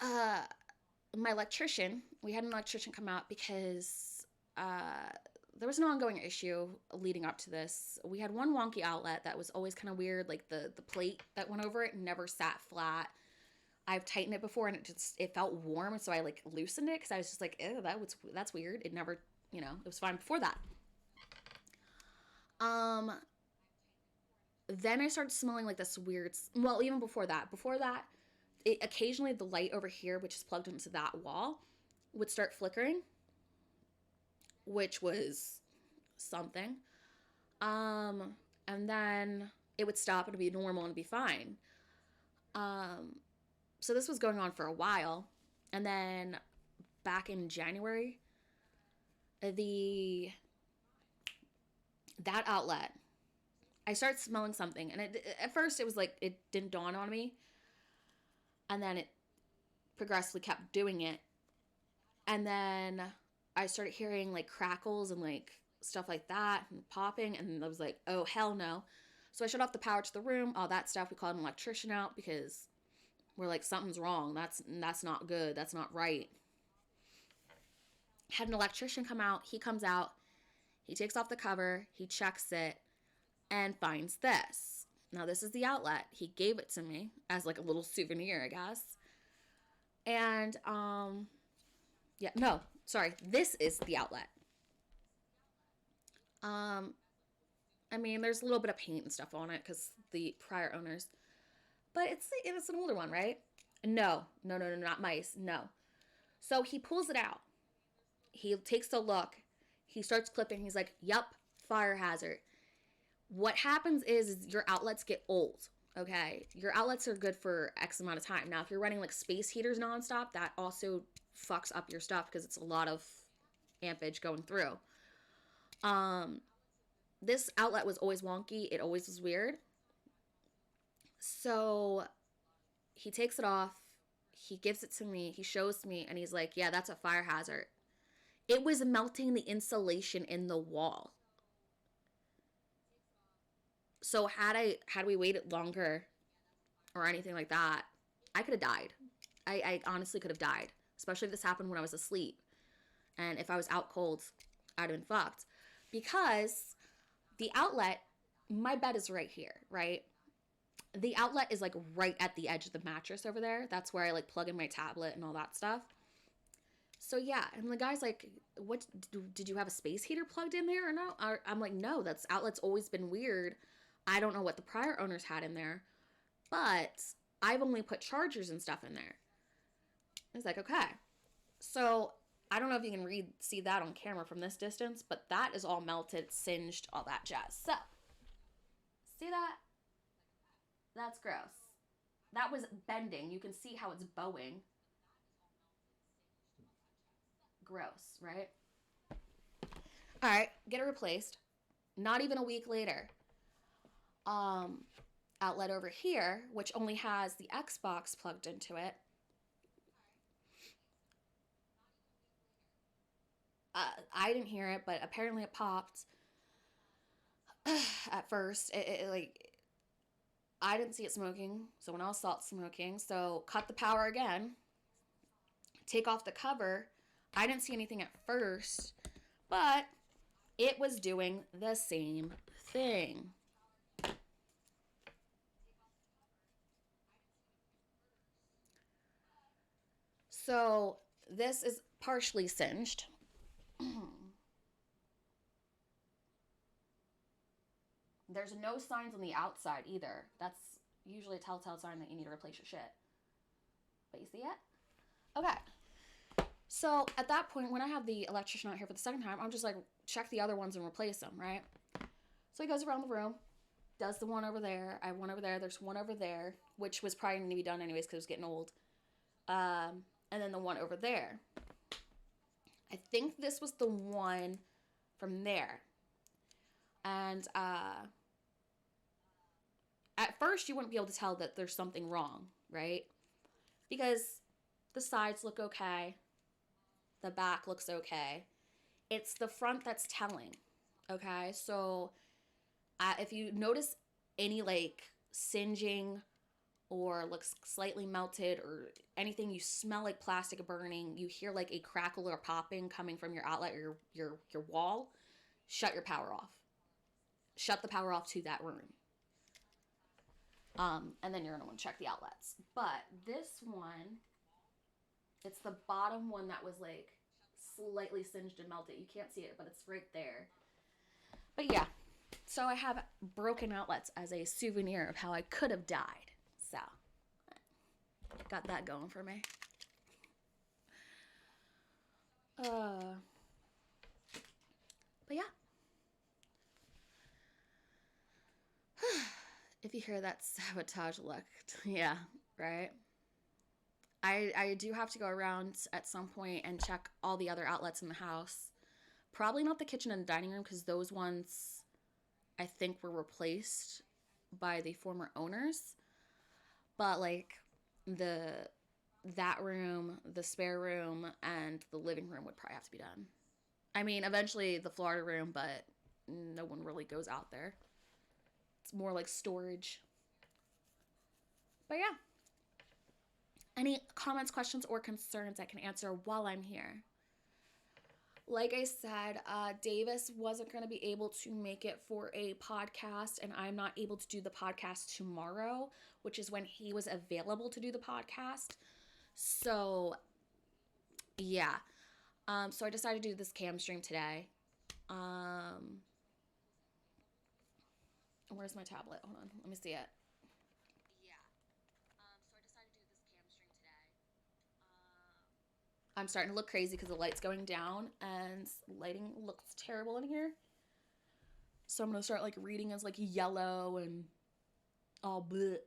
my electrician, we had an electrician come out because there was an ongoing issue leading up to this. We had one wonky outlet that was always kind of weird, like the plate that went over it never sat flat. I've tightened it before and it felt warm, so I like loosened it because I was just like, ew, that's weird. It never, you know, it was fine before that. Then I started smelling like this weird, well, even before that, occasionally the light over here, which is plugged into that wall, would start flickering, which was something. Um, and then it would stop and be normal and be fine. Um, so this was going on for a while. And then back in January, the that outlet, I started smelling something, and at first it was like it didn't dawn on me, and then it progressively kept doing it, and then I started hearing like crackles and like stuff like that and popping, and I was like, oh hell no. So I shut off the power to the room, all that stuff. We called an electrician out because we're like, something's wrong. That's not good. That's not right. Had an electrician come out. He comes out. He takes off the cover. He checks it and finds this. Now this is the outlet. He gave it to me as like a little souvenir, I guess. And yeah, no, sorry. This is the outlet. Um I mean, there's a little bit of paint and stuff on it cuz the prior owners. But it's an older one, right? No, no, no, no, not mice. No. So he pulls it out. He takes a look. He starts clipping. He's like, "Yup, fire hazard." What happens is your outlets get old. Okay, your outlets are good for X amount of time. Now, if you're running like space heaters nonstop, that also fucks up your stuff because it's a lot of ampage going through. Um, this outlet was always wonky. It always was weird. So he takes it off. He gives it to me. He shows me, and he's like, "Yeah, that's a fire hazard." It was melting the insulation in the wall. So had we waited longer or anything like that, I could have died. I honestly could have died, especially if this happened when I was asleep. And if I was out cold, I'd have been fucked. Because the outlet, my bed is right here, right? The outlet is like right at the edge of the mattress over there. That's where I like plug in my tablet and all that stuff. So yeah, and the guy's like, "What did you have a space heater plugged in there or no?" I'm like, "No, that's outlet's always been weird. I don't know what the prior owners had in there, but I've only put chargers and stuff in there." He's like, "Okay." So I don't know if you can see that on camera from this distance, but that is all melted, singed, all that jazz. So see that? That's gross. That was bending. You can see how it's bowing. Gross, right? All right, get it replaced. Not even a week later. Um, Outlet over here, which only has the Xbox plugged into it. I didn't hear it, but apparently it popped. At first, it like I didn't see it smoking. Someone else saw it smoking, so cut the power again. Take off the cover. I didn't see anything at first, but it was doing the same thing. So this is partially singed. There's no signs on the outside either. That's usually a telltale sign that you need to replace your shit. But you see it? Okay. So at that point, when I have the electrician out here for the second time, I'm just like, check the other ones and replace them, right? So he goes around the room, does the one over there. I have one over there. There's one over there, which was probably going to be done anyways because it was getting old. And then the one over there. I think this was the one from there. And at first you wouldn't be able to tell that there's something wrong, right? Because the sides look okay. The back looks okay. It's the front that's telling, okay? So if you notice any like singeing or looks slightly melted or anything, you smell like plastic burning, you hear like a crackle or popping coming from your outlet or your wall, shut your power off. Shut the power off to that room. And then you're going to want to check the outlets. But this one, it's the bottom one that was like slightly singed and melted. You can't see it, but it's right there. But yeah, So I have broken outlets as a souvenir of how I could have died. So got that going for me. But yeah. If you hear that sabotage look, yeah, right? I do have to go around at some point and check all the other outlets in the house. Probably not the kitchen and dining room because those ones I think were replaced by the former owners. But like the that room, the spare room, and the living room would probably have to be done. I mean, eventually the Florida room, but no one really goes out there. It's more like storage. But yeah. Any comments, questions, or concerns I can answer while I'm here? Like I said, Davis wasn't going to be able to make it for a podcast, and I'm not able to do the podcast tomorrow, which is when he was available to do the podcast. So, yeah. So I decided to do this cam stream today. Where's my tablet? Hold on. Let me see it. I'm starting to look crazy because the light's going down and lighting looks terrible in here. So I'm going to start like reading as like yellow and all bleh.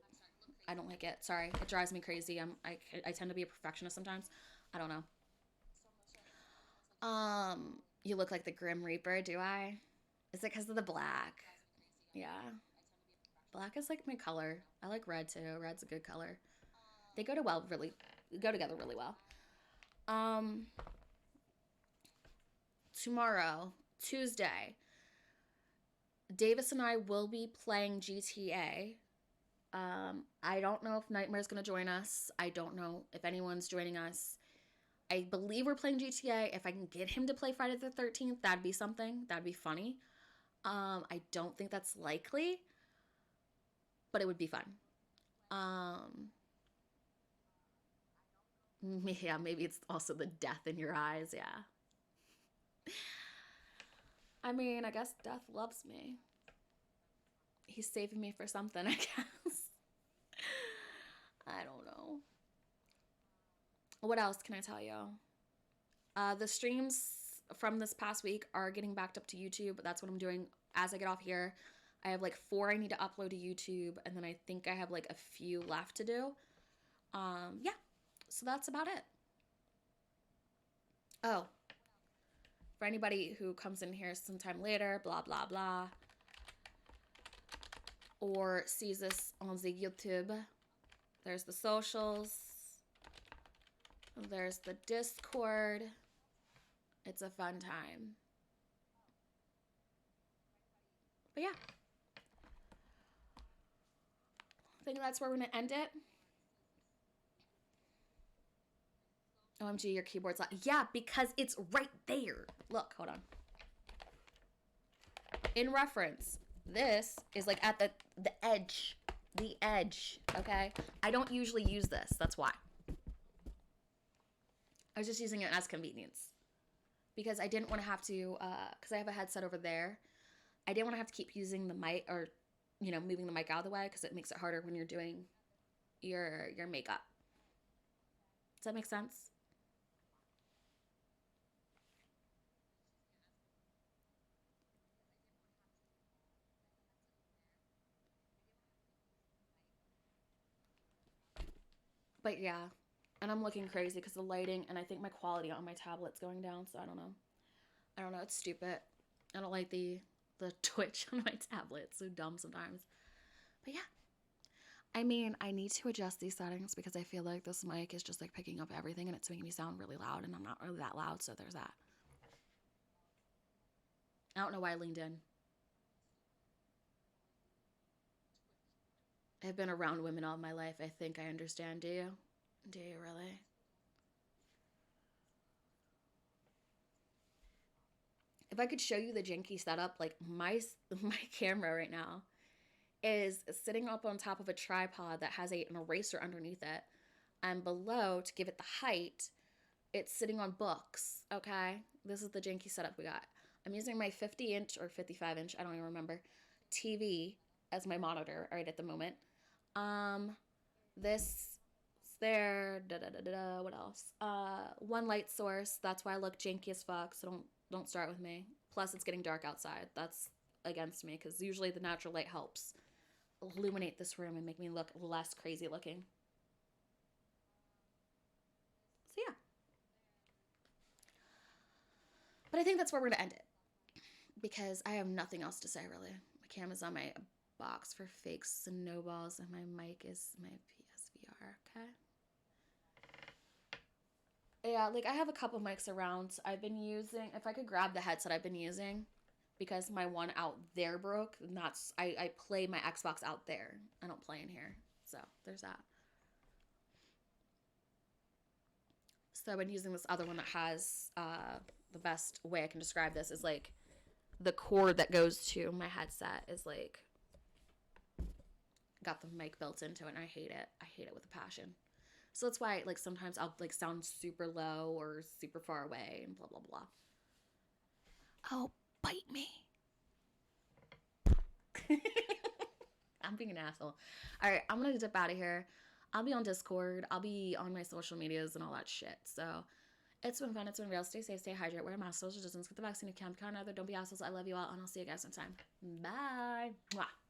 I don't like it. Sorry. It drives me crazy. I tend to be a perfectionist sometimes. I don't know. You look like the Grim Reaper, do I? Is it because of the black? Yeah. Black is like my color. I like red too. Red's a good color. They go together really well. Um Tomorrow, Tuesday, Davis and I will be playing GTA. I don't know if Nightmare's going to join us. I don't know if anyone's joining us. I believe we're playing GTA. If I can get him to play Friday the 13th, that'd be something. That'd be funny. I don't think that's likely, but it would be fun. Um, yeah, maybe it's also the death in your eyes. Yeah. I mean, I guess death loves me. He's saving me for something, I guess. I don't know. What else can I tell you? The streams from this past week are getting backed up to YouTube. That's what I'm doing as I get off here. I have like 4 I need to upload to YouTube, and then I think I have like a few left to do. Yeah, so that's about it. Oh, for anybody who comes in here sometime later, blah, blah, blah, or sees this on the YouTube, there's the socials, there's the Discord. It's a fun time. But yeah, I think that's where we're going to end it. OMG, your keyboard's loud. Yeah, because it's right there. Look, hold on. In reference, this is like at the edge. The edge, okay? I don't usually use this. That's why. I was just using it as convenience. Because I didn't want to have to, because I have a headset over there. I didn't want to have to keep using the mic or, moving the mic out of the way because it makes it harder when you're doing your makeup. Does that make sense? But yeah, and I'm looking crazy because the lighting and I think my quality on my tablet's going down, so I don't know. I don't know, it's stupid. I don't like the twitch on my tablet. It's so dumb sometimes. But yeah. I mean, I need to adjust these settings because I feel like this mic is just like picking up everything and it's making me sound really loud and I'm not really that loud, so there's that. I don't know why I leaned in. I've been around women all my life. I think I understand. Do you? Do you really? If I could show you the janky setup, like my camera right now is sitting up on top of a tripod that has an eraser underneath it, and below to give it the height, it's sitting on books. Okay, this is the janky setup we got. I'm using my 50-inch or 55-inch, I don't even remember, TV as my monitor right at the moment. Um, this there. Da, da, da, da, da, what else? One light source. That's why I look janky as fuck. So don't start with me. Plus, it's getting dark outside. That's against me because usually the natural light helps illuminate this room and make me look less crazy looking. So yeah, but I think that's where we're gonna end it because I have nothing else to say really. My camera's on my box for fake snowballs and my mic is my PSVR. Okay. Yeah, like I have a couple mics around. I've been using, if I could grab the headset I've been using, because my one out there broke. And I play my Xbox out there. I don't play in here. So there's that. So I've been using this other one that has the best way I can describe this is like the cord that goes to my headset is like got the mic built into it and I hate it. I hate it with a passion. So that's why like sometimes I'll like sound super low or super far away and blah blah blah. Oh, bite me. I'm being an asshole. All right, I'm gonna dip out of here. I'll be on Discord. I'll be on my social medias and all that shit. So it's been fun. It's been real. Stay safe. Stay hydrated. Wear a mask. Social distance. Get the vaccine. If you can. Don't be assholes. I love you all, and I'll see you guys next time. Bye. Mwah.